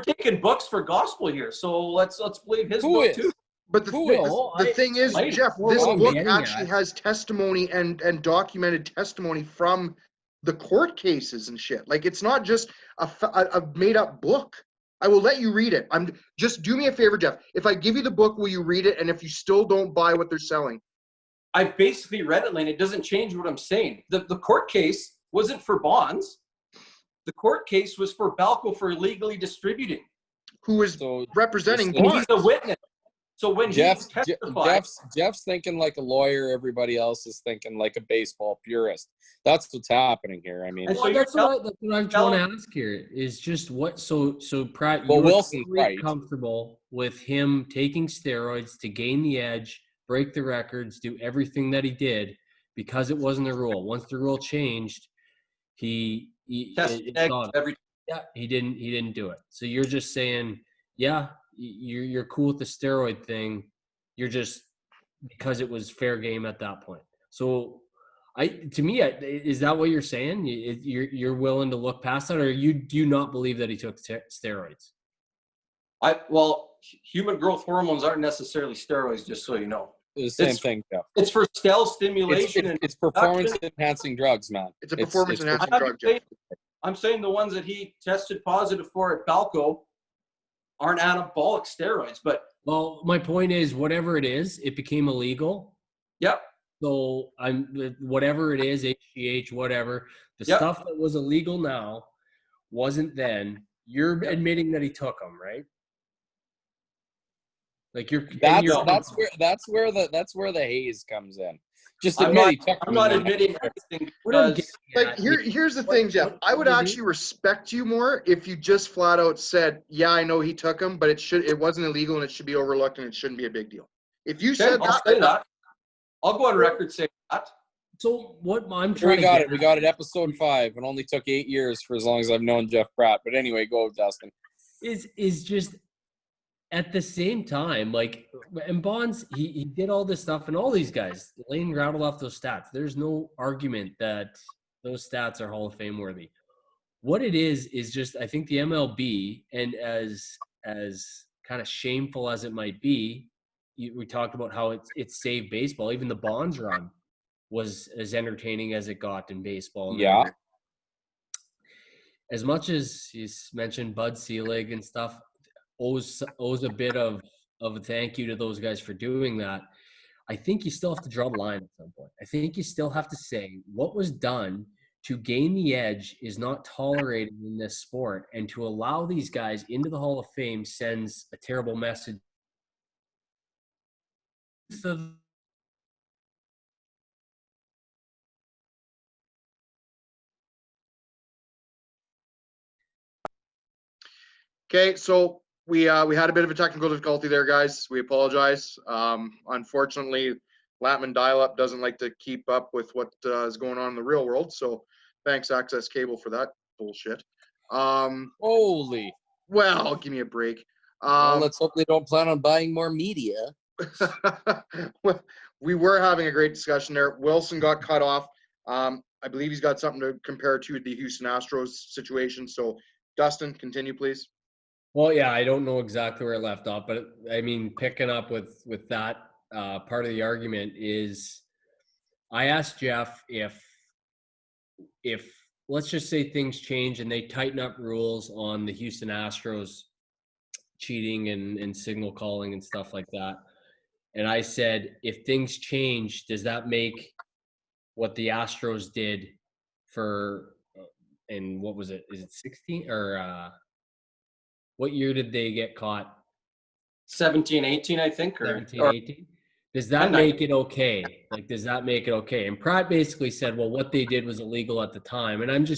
taking books for gospel here, so let's believe his book too. But the thing is, Jeff, this book actually has testimony and documented testimony from the court cases and shit. Like, it's not just a made up book. I will let you read it. Just do me a favor, Jeff. If I give you the book, will you read it? And if you still don't buy what they're selling, I basically read it, Lane. It doesn't change what I'm saying. The court case wasn't for Bonds. The court case was for Balco for illegally distributing. Who is representing and Bonds. he's a witness. So when Jeff's thinking like a lawyer, everybody else is thinking like a baseball purist. That's what's happening here. I mean, that's what I'm trying to ask here is just what. So Pratt, you Wilson's right. Comfortable with him taking steroids to gain the edge, break the records, do everything that he did because it wasn't a rule. Once the rule changed, he didn't do it. So you're just saying, yeah, you're cool with the steroid thing. You're just because it was fair game at that point. So is that what you're saying? You're willing to look past that, or do you not believe that he took steroids? Human growth hormones aren't necessarily steroids, just so you know. It's the same thing, Jeff. It's for cell stimulation. It's performance-enhancing drugs, man. It's a performance-enhancing drug, Jeff. I'm saying the ones that he tested positive for at Balco aren't anabolic steroids, but... Well, my point is, whatever it is, it became illegal. Yep. So whatever it is, HGH, whatever, stuff that was illegal now wasn't then. You're admitting that he took them, right? Like that's where the haze comes in. Just admit I'm not admitting anything. Like here's the thing, Jeff. I would actually respect you more if you just flat out said, "Yeah, I know he took them, but it wasn't illegal and it should be overlooked and it shouldn't be a big deal." If you said that, I'll go on record saying that. So what I'm trying to get we got it, episode 5. It only took 8 years for as long as I've known Jeff Pratt. But anyway, go, Dustin. Is just. At the same time, like, and Bonds, he did all this stuff, and all these guys, Lane rattled off those stats. There's no argument that those stats are Hall of Fame worthy. What it is just, I think the MLB, and as kind of shameful as it might be, we talked about how it saved baseball. Even the Bonds run was as entertaining as it got in baseball. Yeah. As much as he's mentioned Bud Selig and stuff, owes a bit of a thank you to those guys for doing that. I think you still have to draw the line at some point. I think you still have to say what was done to gain the edge is not tolerated in this sport, and to allow these guys into the Hall of Fame sends a terrible message. Okay, so we had a bit of a technical difficulty there, guys. We apologize. Unfortunately, Latman dial-up doesn't like to keep up with what is going on in the real world. So thanks, Access Cable, for that bullshit. Holy. Well, give me a break. Well, let's hope they don't plan on buying more media. We were having a great discussion there. Wilson got cut off. I believe he's got something to compare to the Houston Astros situation. So, Dustin, continue, please. Well, yeah, I don't know exactly where it left off, but I mean, picking up with that part of the argument is, I asked Jeff if let's just say things change and they tighten up rules on the Houston Astros cheating and signal calling and stuff like that. And I said, if things change, does that make what the Astros did for, and what was it? Is it 16 or what year did they get caught? 17, 18, I think, or 17, 18? Does that make it okay? Like, does that make it okay? And Pratt basically said, well, what they did was illegal at the time. And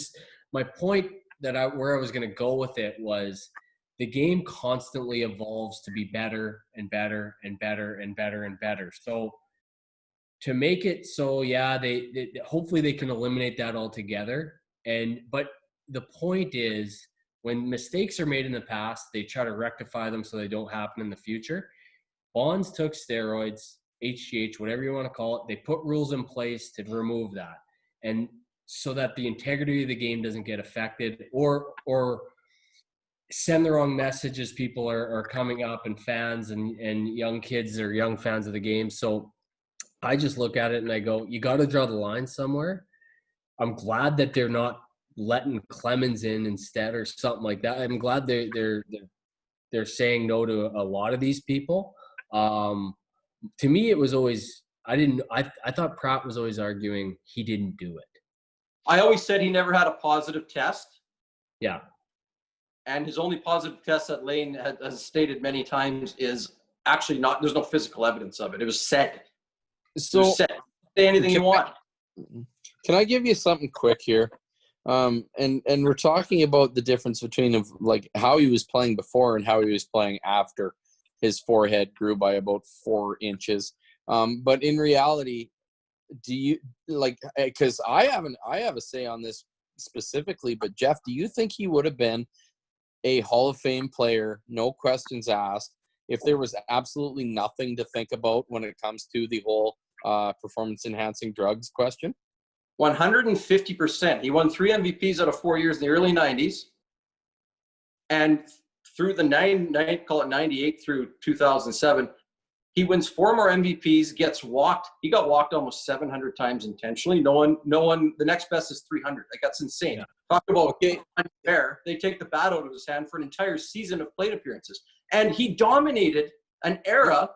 my point where I was going to go with it was, the game constantly evolves to be better and better and better and better and better. So to make it so, yeah, they hopefully they can eliminate that altogether. But the point is, when mistakes are made in the past, they try to rectify them so they don't happen in the future. Bonds took steroids, HGH, whatever you want to call it. They put rules in place to remove that, and so that the integrity of the game doesn't get affected or send the wrong messages. People are coming up, and fans and young kids are young fans of the game. So I just look at it and I go, you got to draw the line somewhere. I'm glad that they're not letting Clemens in instead or something like that. I'm glad they're saying no to a lot of these people. To me, it was always, I thought Pratt was always arguing he didn't do it. I always said he never had a positive test. Yeah. And his only positive test that Lane has stated many times is actually not, there's no physical evidence of it. It was said. So say anything you want. Can I give you something quick here? And we're talking about the difference between like how he was playing before and how he was playing after his forehead grew by about 4 inches. But in reality, do you like, because I have a say on this specifically, but Jeff, do you think he would have been a Hall of Fame player, no questions asked, if there was absolutely nothing to think about when it comes to the whole performance enhancing drugs question? 150%. He won 3 MVPs out of 4 years in the early 90s. And through the call it 98 through 2007, he wins 4 more MVPs, gets walked. He got walked almost 700 times intentionally. No one, the next best is 300. Like, that's insane. Yeah. Talk about unfair. They take the bat out of his hand for an entire season of plate appearances. And he dominated an era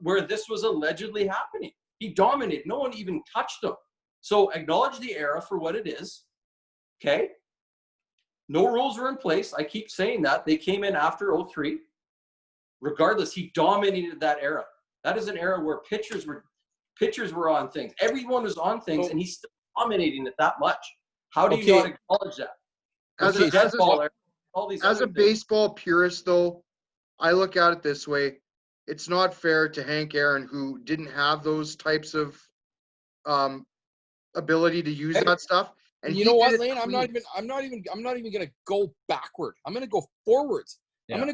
where this was allegedly happening. He dominated. No one even touched him. So acknowledge the era for what it is. Okay? No rules were in place. I keep saying that. They came in after 03. Regardless, he dominated that era. That is an era where pitchers were on things. Everyone was on things, and he's still dominating it that much. How do you not acknowledge that? As a baseball purist, though, I look at it this way. It's not fair to Hank Aaron, who didn't have those types of ability to use that stuff. And you know what, Lane? I'm not even going to go backward. I'm going to go forwards. Yeah. I'm going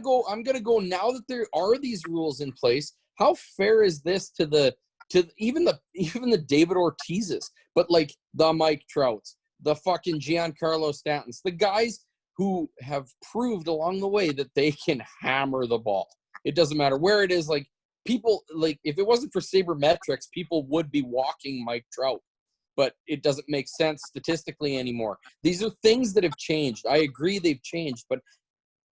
to go now that there are these rules in place. How fair is this to even the David Ortizes, but like the Mike Trouts, the fucking Giancarlo Stantons, the guys who have proved along the way that they can hammer the ball. It doesn't matter where it is. Like, people, like, if it wasn't for sabermetrics, people would be walking Mike Trout. But it doesn't make sense statistically anymore. These are things that have changed. I agree they've changed, but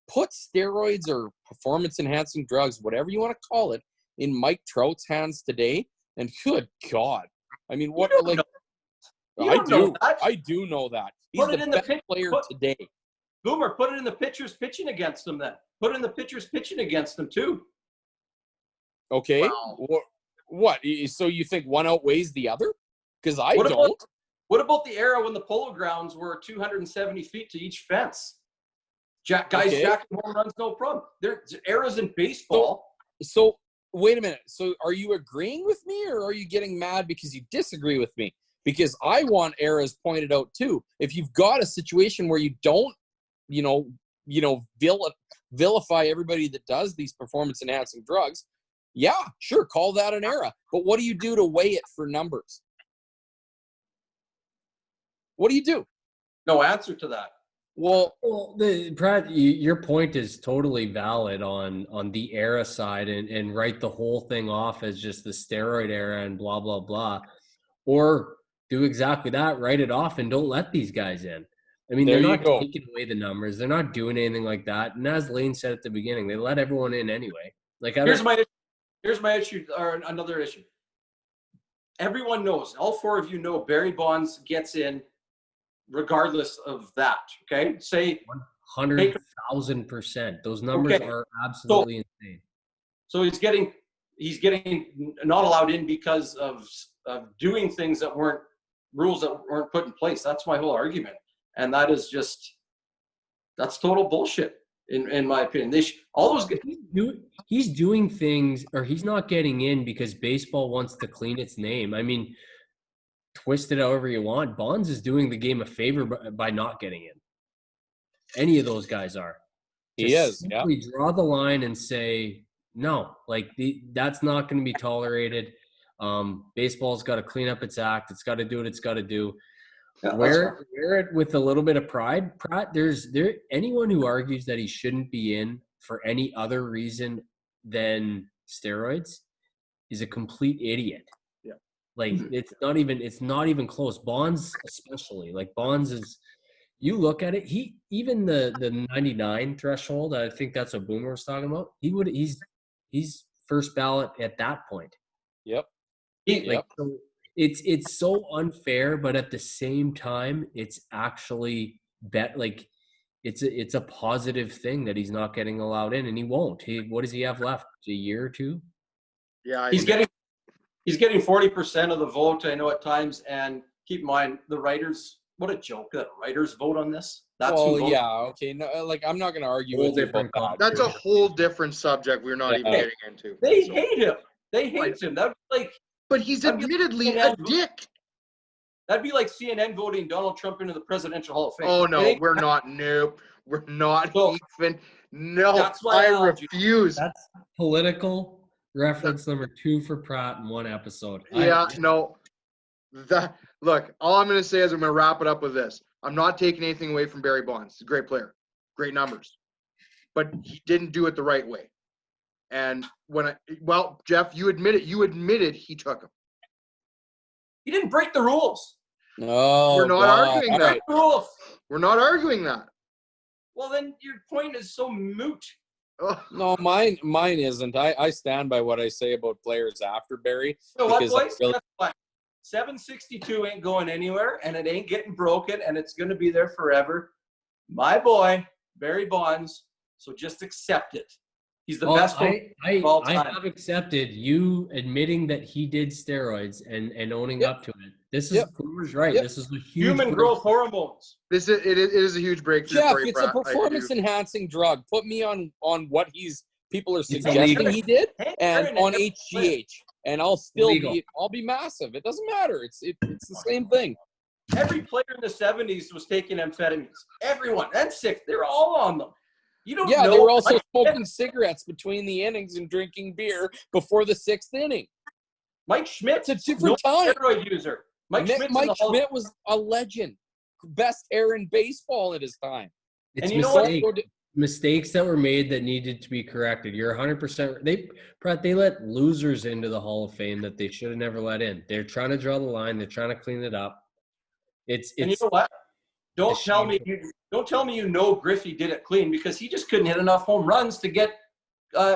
put steroids or performance-enhancing drugs, whatever you want to call it, in Mike Trout's hands today, and good God. I mean, what, like, I do know that. He's the best player today. Boomer, put it in the pitchers pitching against him then. Put it in the pitchers pitching against him too. Okay. Wow. What? So you think one outweighs the other? Because I don't. What about the era when the Polo Grounds were 270 feet to each fence? Guys jacking home runs, no problem. There's eras in baseball. So wait a minute. So are you agreeing with me, or are you getting mad because you disagree with me? Because I want eras pointed out too. If you've got a situation where you don't, vilify everybody that does these performance enhancing drugs, yeah, sure, call that an era. But what do you do to weigh it for numbers? What do you do? No answer to that. Well, Pratt, your point is totally valid on the era side, and write the whole thing off as just the steroid era and blah blah blah, or do exactly that, write it off, and don't let these guys in. I mean, there they're you not go. taking away the numbers, they're not doing anything like that. And as Lane said at the beginning, they let everyone in anyway. Like, Here's my issue, or another issue. Everyone knows, all four of you know, Barry Bonds gets in regardless of that. Okay, say 100,000%. Those numbers are absolutely insane. So he's getting not allowed in because of doing things that weren't rules that weren't put in place. That's my whole argument, and that is that's total bullshit in my opinion. He's doing things, or he's not getting in because baseball wants to clean its name. I mean, twist it however you want. Bonds is doing the game a favor by not getting in. Any of those guys are. He is. Yeah. We draw the line and say no. Like, that's not going to be tolerated. Baseball's got to clean up its act. It's got to do what it's got to do. Yeah, Wear it with a little bit of pride, Pratt. Anyone who argues that he shouldn't be in for any other reason than steroids is a complete idiot. Yeah. Like, it's not even close. Bonds especially. Like, Bonds is, you look at it, even the 99 threshold, I think that's what Boomer was talking about. He's first ballot at that point. Yep. So it's so unfair, but at the same time, it's actually it's a positive thing that he's not getting allowed in, and he won't. What does he have left? A year or two? Yeah, he's getting 40% of the vote, I know, at times. And keep in mind, the writers. What a joke that writers vote on this. That's okay. No, like, I'm not going to argue with you about that. That's a whole different subject we're not even getting into. They hate him. They hate him. That'd be like. But he's admittedly a dick. That'd be like CNN voting Donald Trump into the Presidential Hall of Fame. Oh no, we're not. Nope, we're not even. No, that's why I refuse. That's political reference number 2 for Pratt in one episode. No. Look, all I'm going to say is I'm going to wrap it up with this. I'm not taking anything away from Barry Bonds. He's a great player, great numbers, but he didn't do it the right way. And Jeff, you admitted he took him. He didn't break the rules. No, we're not arguing that. Rules. We're not arguing that. Well, then your point is so moot. No, mine isn't. I stand by what I say about players after Barry. So what, boys? Guess what? 762 ain't going anywhere, and it ain't getting broken, and it's going to be there forever. My boy, Barry Bonds. So just accept it. He's the best one of all time. I have accepted you admitting that he did steroids and owning up to it. This is Boomer's right. This is a huge human growth hormones. It is a huge breakthrough. Jeff, for you, it's Pratt. a performance enhancing drug. Put me on what people are suggesting he did, and on HGH, and I'll be massive. It doesn't matter. It's the same thing. Every player in the 70s was taking amphetamines. Everyone, and sick. They were all on them. You don't know. They were also smoking cigarettes between the innings and drinking beer before the 6th inning. Mike Schmidt's a different time. Steroid user. Mike Schmidt was a legend, best air in baseball at his time. It's mistakes that were made that needed to be corrected. You're 100%. They let losers into the Hall of Fame that they should have never let in. They're trying to draw the line. They're trying to clean it up. And you know what? Don't tell me you know Griffey did it clean, because he just couldn't hit enough home runs to get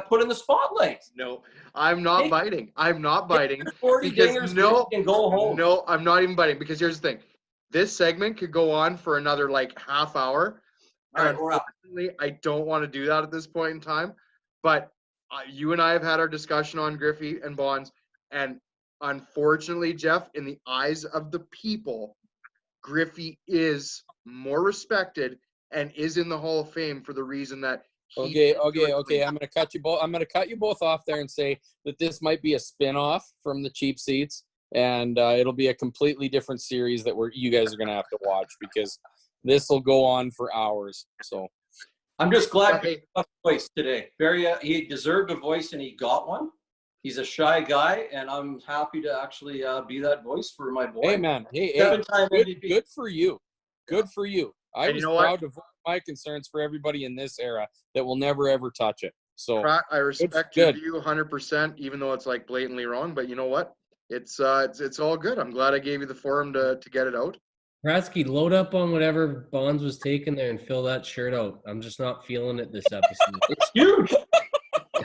put in the spotlight. No, I'm not biting. I'm not biting. 40 dingers and go home. No, I'm not even biting, because here's the thing. This segment could go on for another half hour. Unfortunately, I don't want to do that at this point in time. But you and I have had our discussion on Griffey and Bonds, and unfortunately, Jeff, in the eyes of the people, Griffey is more respected and is in the Hall of Fame for the reason that Okay. I'm gonna cut you both. I'm gonna cut you both off there and say that this might be a spin-off from the cheap seats, and it'll be a completely different series that you guys are gonna have to watch because this will go on for hours. So I'm just glad he got a voice today. He deserved a voice and he got one. He's a shy guy, and I'm happy to actually be that voice for my boy. hey man, hey, Seven-time MVP. good for you. Good for you. I And was you know proud to voice my concerns for everybody in this era that will never ever touch it. So Pratt, I respect your view 100%, even though it's like blatantly wrong. But you know what? It's all good. I'm glad I gave you the forum to get it out. Pratsky, load up on whatever Bonds was taking there and fill that shirt out. I'm just not feeling it this episode. It's huge.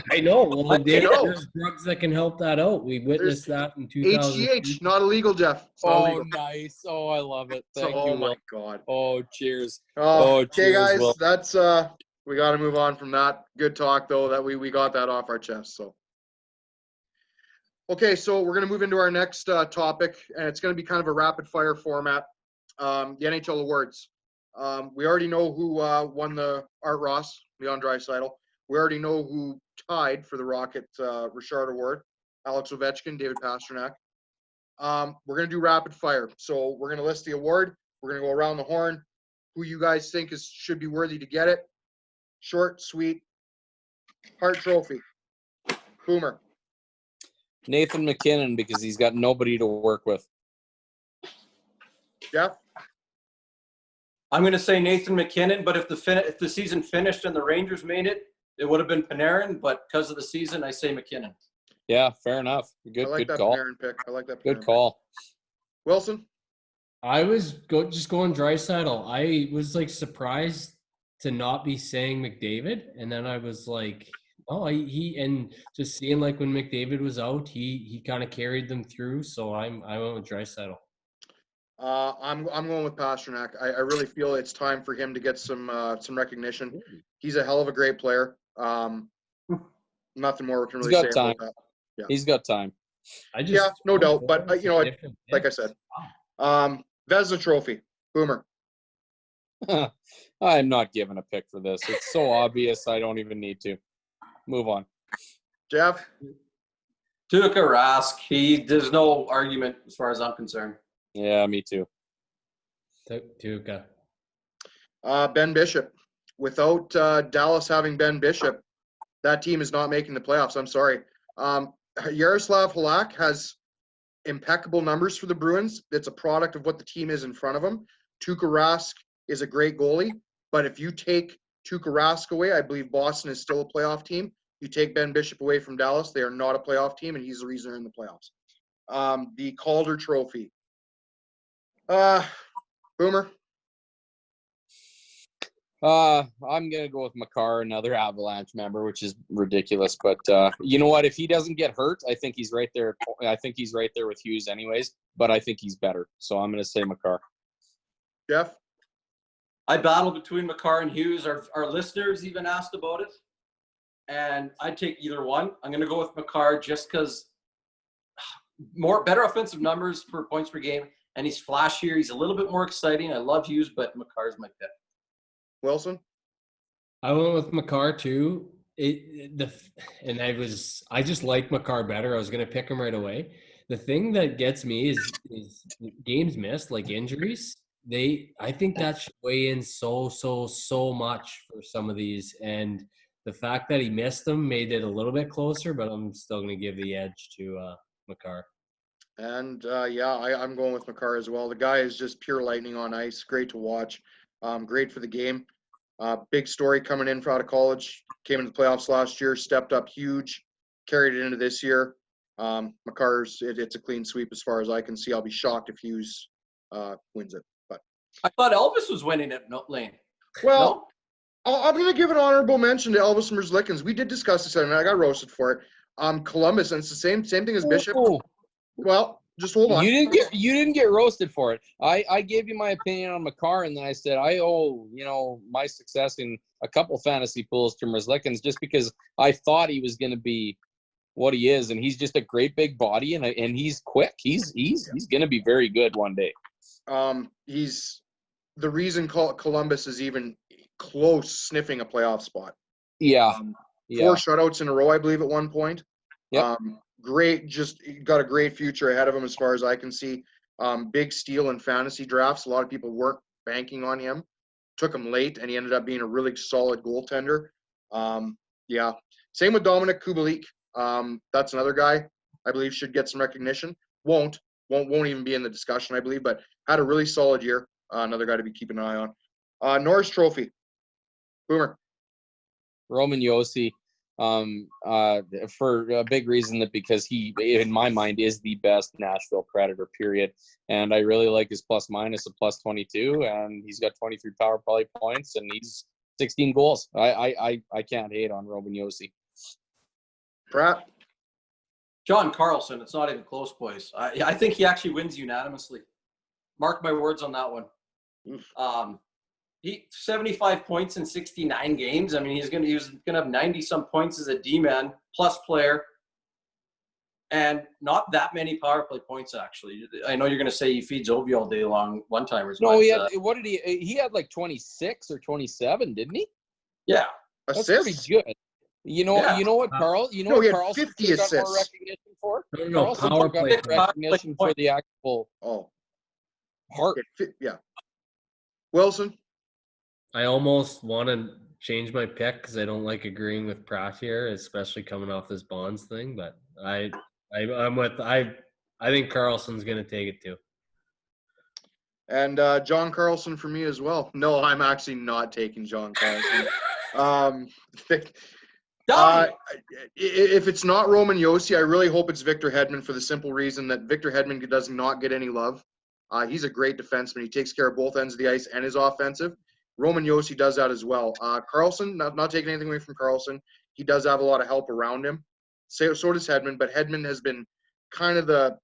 I know. Well, I know. there's drugs that can help that out. We witnessed that in 2000. HGH, not illegal, Jeff. It's not illegal. nice. Oh, I love it. Thank Oh you, my Will. God. Oh, cheers. Okay, cheers, guys, Will. that's we got to move on from that. Good talk though. That we got that off our chest. So, okay, so we're gonna move into our next topic, and it's gonna be kind of a rapid fire format. The NHL awards. We already know who won the Art Ross, Leon Draisaitl. We already know who tied for the Rocket Richard Award, Alex Ovechkin, David Pastrnak. We're going to do rapid fire. So we're going to list the award. We're going to go around the horn. Who you guys think should be worthy to get it. Short, sweet. Hart Trophy. Boomer. Nathan McKinnon, because he's got nobody to work with. Jeff? I'm going to say Nathan McKinnon, but if the season finished and the Rangers made it, it would have been Panarin. But because of the season, I say McKinnon. Yeah, fair enough. Good, I like good that call. Panarin pick. I like that Panarin Good pick. call. Wilson? I was just going Draisaitl. I was like surprised to not be saying McDavid, and then I was like, oh, and just seeing like when McDavid was out, he kind of carried them through. So I went with Draisaitl. I'm going with Pastrnak. I really feel it's time for him to get some recognition. He's a hell of a great player. Nothing more we can really say about that. Yeah. He's got time. No doubt. But you know, like I said, Vezina Trophy, Boomer. I'm not giving a pick for this. It's so obvious. I don't even need to. Move on. Jeff. Tuukka Rask. There's no argument as far as I'm concerned. Yeah, me too. Tuukka. Ben Bishop. Without Dallas having Ben Bishop, that team is not making the playoffs. I'm sorry. Yaroslav Halak has impeccable numbers for the Bruins. It's a product of what the team is in front of him. Tuukka Rask is a great goalie, but if you take Tuukka Rask away, I believe Boston is still a playoff team. You take Ben Bishop away from Dallas, they are not a playoff team, and he's the reason they're in the playoffs. The Calder Trophy. Boomer. I'm gonna go with Makar, another Avalanche member, which is ridiculous. But you know what? If he doesn't get hurt, I think he's right there. I think he's right there with Hughes, anyways. But I think he's better, so I'm gonna say Makar. Jeff. I battle between Makar and Hughes. Our listeners even asked about it, and I'd take either one. I'm gonna go with Makar just because better offensive numbers for points per game, and he's flashier. He's a little bit more exciting. I love Hughes, but Makar's my pick. Wilson. I went with Makar too. I just like Makar better. I was gonna pick him right away. The thing that gets me is games missed, like injuries. I think that should weigh in so much for some of these, and the fact that he missed them made it a little bit closer. But I'm still gonna give the edge to Makar. And I'm going with Makar as well. The guy is just pure lightning on ice. Great to watch. Great for the game. Big story coming in out of college. Came into the playoffs last year. Stepped up huge. Carried it into this year. Makar's it's a clean sweep as far as I can see. I'll be shocked if Hughes wins it. But I thought Elvis was winning it, Lane. Well, no? I'm going to give an honorable mention to Elvis Merzlikins. We did discuss this, and I got roasted for it. Columbus, and it's the same thing as Bishop. Oh. Well, just hold on. You didn't get roasted for it. I gave you my opinion on Makar, and then I said I owe my success in a couple fantasy pools to Merzlikins just because I thought he was going to be what he is, and he's just a great big body, and he's quick. He's going to be very good one day. He's the reason Columbus is even close sniffing a playoff spot. Yeah. 4 shutouts in a row, I believe, at one point. Yep. Great, just got a great future ahead of him as far as I can see. Big steal in fantasy drafts. A lot of people weren't banking on him. Took him late, and he ended up being a really solid goaltender. Yeah. Same with Dominic Kubalik. That's another guy I believe should get some recognition. Won't even be in the discussion, I believe, but had a really solid year. Another guy to be keeping an eye on. Norris Trophy. Boomer. Roman Yossi, for a big reason that because he, in my mind, is the best Nashville Predator, period. And I really like his plus minus of plus 22, and he's got 23 power play points, and he's 16 goals. I can't hate on Roman Yossi. Pratt. John Carlson. It's not even close, boys. I think he actually wins unanimously. Mark my words on that one. He 75 points in 69 games. I mean, he was gonna have 90 some points as a D-man plus player, and not that many power play points actually. I know you're gonna say he feeds Ovi all day long, one timers. No, he had what did he had like 26 or 27, didn't he? Yeah, that's Assists? pretty good. You know what Carl? You know No, he what had Carlson 50 got more assists. recognition for? No, Carlson power got play. more recognition for the actual heart. Yeah. Wilson. I almost want to change my pick because I don't like agreeing with Pratt here, especially coming off this Bonds thing. But I'm with I think Carlson's going to take it too. And John Carlson for me as well. No, I'm actually not taking John Carlson. If it's not Roman Yossi, I really hope it's Victor Hedman for the simple reason that Victor Hedman does not get any love. He's a great defenseman. He takes care of both ends of the ice and is offensive. Roman Yossi does that as well. Carlson, not taking anything away from Carlson, he does have a lot of help around him. So does Hedman, but Hedman has been kind of the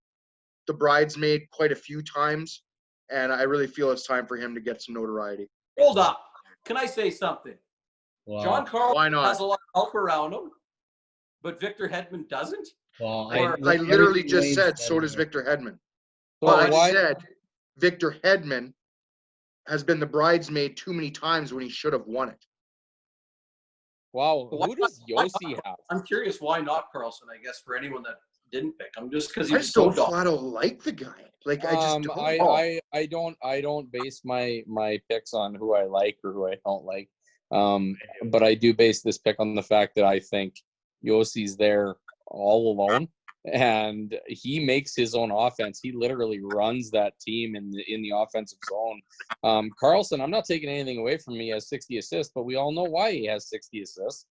bridesmaid quite a few times, and I really feel it's time for him to get some notoriety. Hold up. Can I say something? Wow. John Carlson not? has a lot of help around him, but Victor Hedman doesn't? Well, I literally just said so does Victor Hedman. But I said Victor Hedman has been the bridesmaid too many times when he should have won it. Wow, who does Yossi have? I'm curious why not Carlson, I guess, for anyone that didn't pick him, just because I just don't flat out like the guy. Like I just don't. I don't base my picks on who I like or who I don't like. But I do base this pick on the fact that I think Yossi's there all alone, and he makes his own offense. He literally runs that team in the offensive zone. Carlson, I'm not taking anything away from him. He has 60 assists, but we all know why he has 60 assists.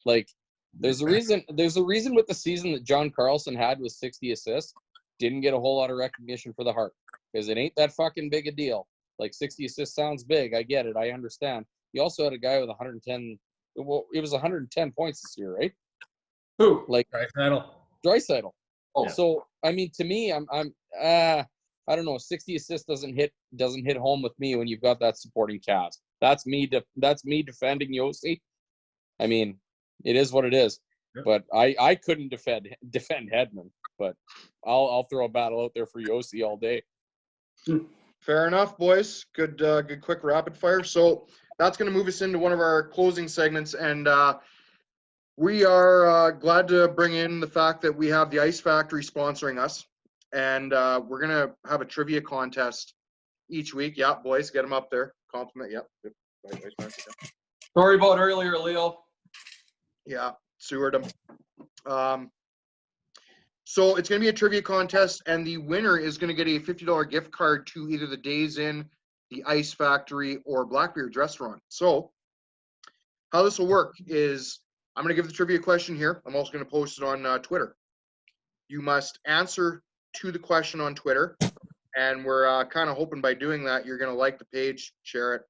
Like, there's a reason with the season that John Carlson had with 60 assists, didn't get a whole lot of recognition for the Hart, because it ain't that fucking big a deal. Like, 60 assists sounds big. I get it. I understand. He also had a guy with 110. Well, it was 110 points this year, right? Who? Like Draisaitl. Oh. So I mean, to me, I don't know. 60 assists doesn't hit home with me when you've got that supporting cast. That's me defending Yossi. I mean, it is what it is. Yep. But I couldn't defend Hedman. But I'll throw a battle out there for Yossi all day. Fair enough, boys. Good quick rapid fire. So that's going to move us into one of our closing segments, and we are glad to bring in the fact that we have the Ice Factory sponsoring us, and we're going to have a trivia contest each week. Yeah, boys, get them up there. Compliment. Yep. Sorry about earlier, Leo. Yeah, Seward them. So it's going to be a trivia contest, and the winner is going to get a $50 gift card to either the Days Inn, the Ice Factory, or Blackbeard's Restaurant. So how this will work is I'm going to give the trivia question here. I'm also going to post it on Twitter. You must answer to the question on Twitter, and we're kind of hoping by doing that you're going to like the page, share it,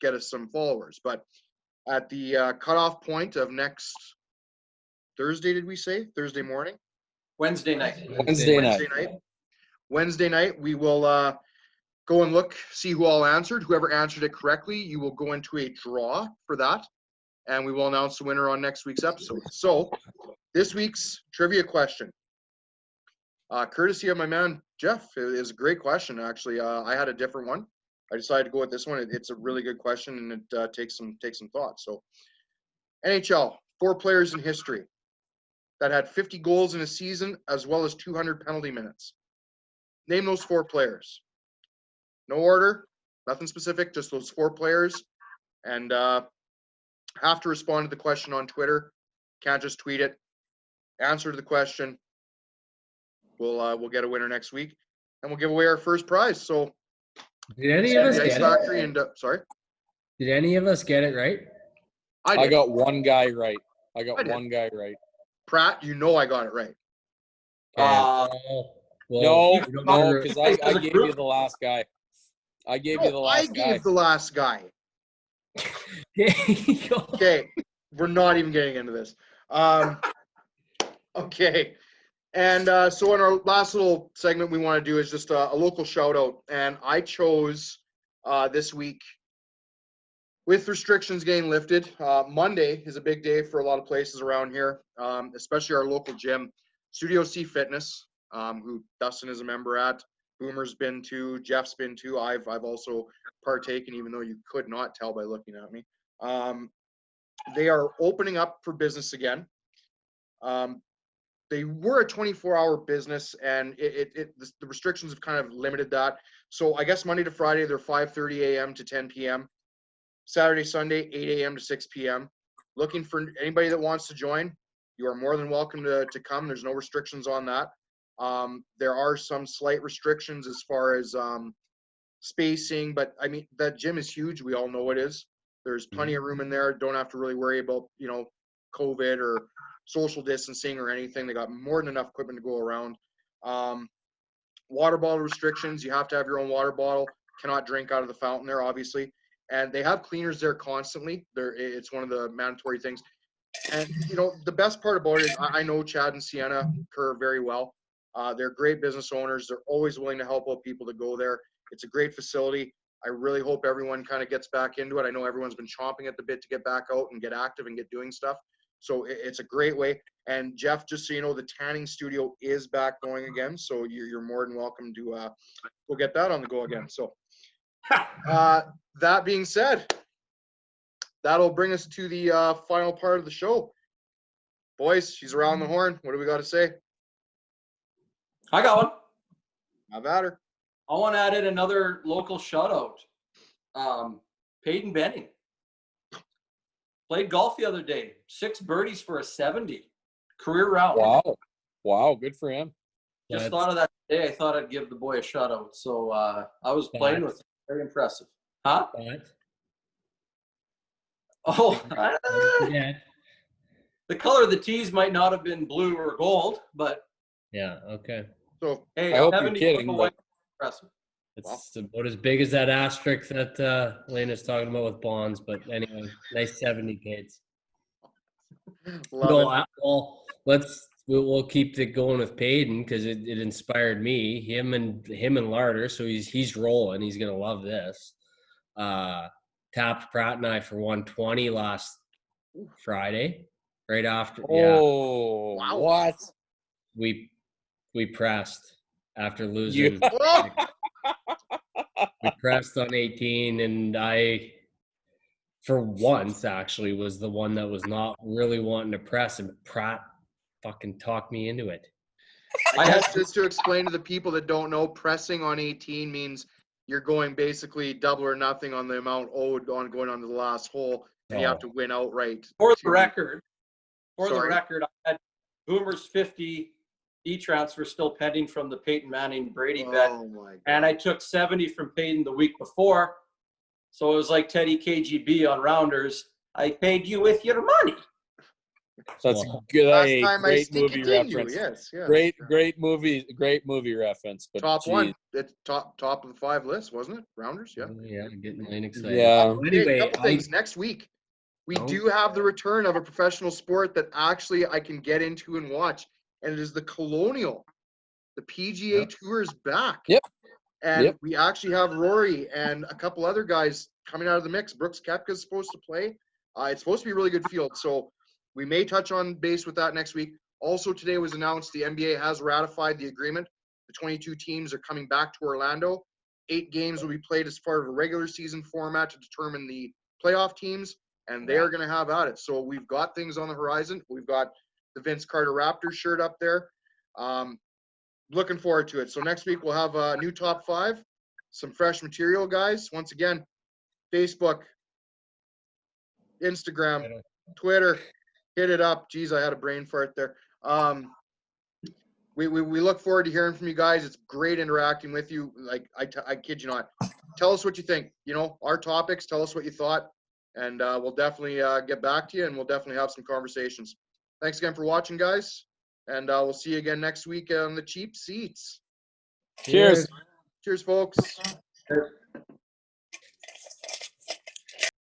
get us some followers. But at the cutoff point of next Thursday, did we say? Thursday morning? Wednesday night. Wednesday night, we will go and see who all answered. Whoever answered it correctly, you will go into a draw for that, and we will announce the winner on next week's episode. So this week's trivia question, courtesy of my man Jeff, is a great question. Actually, I had a different one. I decided to go with this one. It's a really good question, and it takes some thought. So NHL, 4 players in history that had 50 goals in a season as well as 200 penalty minutes. Name those 4 players. No order, nothing specific, just those 4 players. And have to respond to the question on Twitter. Can't just tweet it. Answer to the question. We'll get a winner next week, and we'll give away our first prize. So, Did any of us the Ice get Factory it? and sorry, Did any of us get it right? I got one guy right. I I got did. one guy right. Pratt, you know I got it right. Well, No, you don't wanna- because I gave you the last guy. I gave you the No, I last guy. gave the last guy. Okay, we're not even getting into this. Okay, and so in our last little segment we want to do is just a local shout out, and I chose this week, with restrictions getting lifted. Monday is a big day for a lot of places around here, especially our local gym, Studio C Fitness, who Dustin is a member at, Boomer's been to, Jeff's been to. I've also partaken, even though you could not tell by looking at me. They are opening up for business again. They were a 24-hour business, and the restrictions have kind of limited that. So I guess Monday to Friday, they're 5:30 a.m. to 10 p.m. Saturday, Sunday, 8 a.m. to 6 p.m. Looking for anybody that wants to join. You are more than welcome to come. There's no restrictions on that. There are some slight restrictions as far as spacing, but I mean, that gym is huge. We all know it is. There's plenty of room in there. Don't have to really worry about, COVID or social distancing or anything. They got more than enough equipment to go around. Water bottle restrictions. You have to have your own water bottle. Cannot drink out of the fountain there, obviously. And they have cleaners there constantly. It's one of the mandatory things. And, the best part about it is I know Chad and Sienna Kerr very well. They're great business owners. They're always willing to help out people to go there. It's a great facility. I really hope everyone kind of gets back into it. I know everyone's been chomping at the bit to get back out and get active and get doing stuff. So it's a great way. And Jeff, just so you know, the tanning studio is back going again. So you're more than welcome to go get that on the go again. So that being said, that'll bring us to the final part of the show. Boys, she's around the horn. What do we got to say? I got one. Have at her. I want to add in another local shout out. Peyton Benning. Played golf the other day. 6 birdies for a 70. Career round. Wow, good for him. Just thought of that today. I thought I'd give the boy a shout out. So I was playing with him. Very impressive. Huh? Oh, the color of the tees might not have been blue or gold, but yeah, okay. So hey, I hope 70 you're kidding. away, impressive. It's about as big as that asterisk that Lena's talking about with Bonds, but anyway, nice 70 kids. We'll keep it going with Payton because it inspired me. Him and Larder, so he's rolling. He's gonna love this. Tapped Pratt and I for 120 last Friday, right after. Oh, wow. What? We pressed after losing. We pressed on 18, and I, for once, actually was the one that was not really wanting to press, and Pratt fucking talked me into it. I guess just to explain to the people that don't know, pressing on 18 means you're going basically double or nothing on the amount owed on going on to the last hole, and you have to win outright. For the record, I had Boomer's 50 e-transfer still pending from the Peyton Manning Brady bet, and I took 70 from Peyton the week before, so it was like Teddy KGB on Rounders. I paid you with your money. That's good. Last time I great movie reference. Yes. Great movie reference. But top one. It's top of the 5 list, wasn't it? Rounders, yeah. Yeah, getting Lane excited. Yeah. Anyway, a couple things. Next week, we do have the return of a professional sport that actually I can get into and watch, and it is the Colonial. The PGA Tour is back. Yep. And we actually have Rory and a couple other guys coming out of the mix. Brooks Koepka is supposed to play. It's supposed to be a really good field. So we may touch on base with that next week. Also, today was announced the NBA has ratified the agreement. The 22 teams are coming back to Orlando. 8 games will be played as part of a regular season format to determine the playoff teams. and they are going to have at it. So we've got things on the horizon. We've got the Vince Carter Raptors shirt up there. Looking forward to it. So next week we'll have a new top 5, some fresh material, guys. Once again, Facebook, Instagram, Twitter, hit it up. Geez, I had a brain fart there. We look forward to hearing from you guys. It's great interacting with you. Like I kid you not. Tell us what you think. You know, our topics. Tell us what you thought, and we'll definitely get back to you, and we'll definitely have some conversations. Thanks again for watching, guys, and we'll see you again next week on the cheap seats. Cheers. Cheers, folks.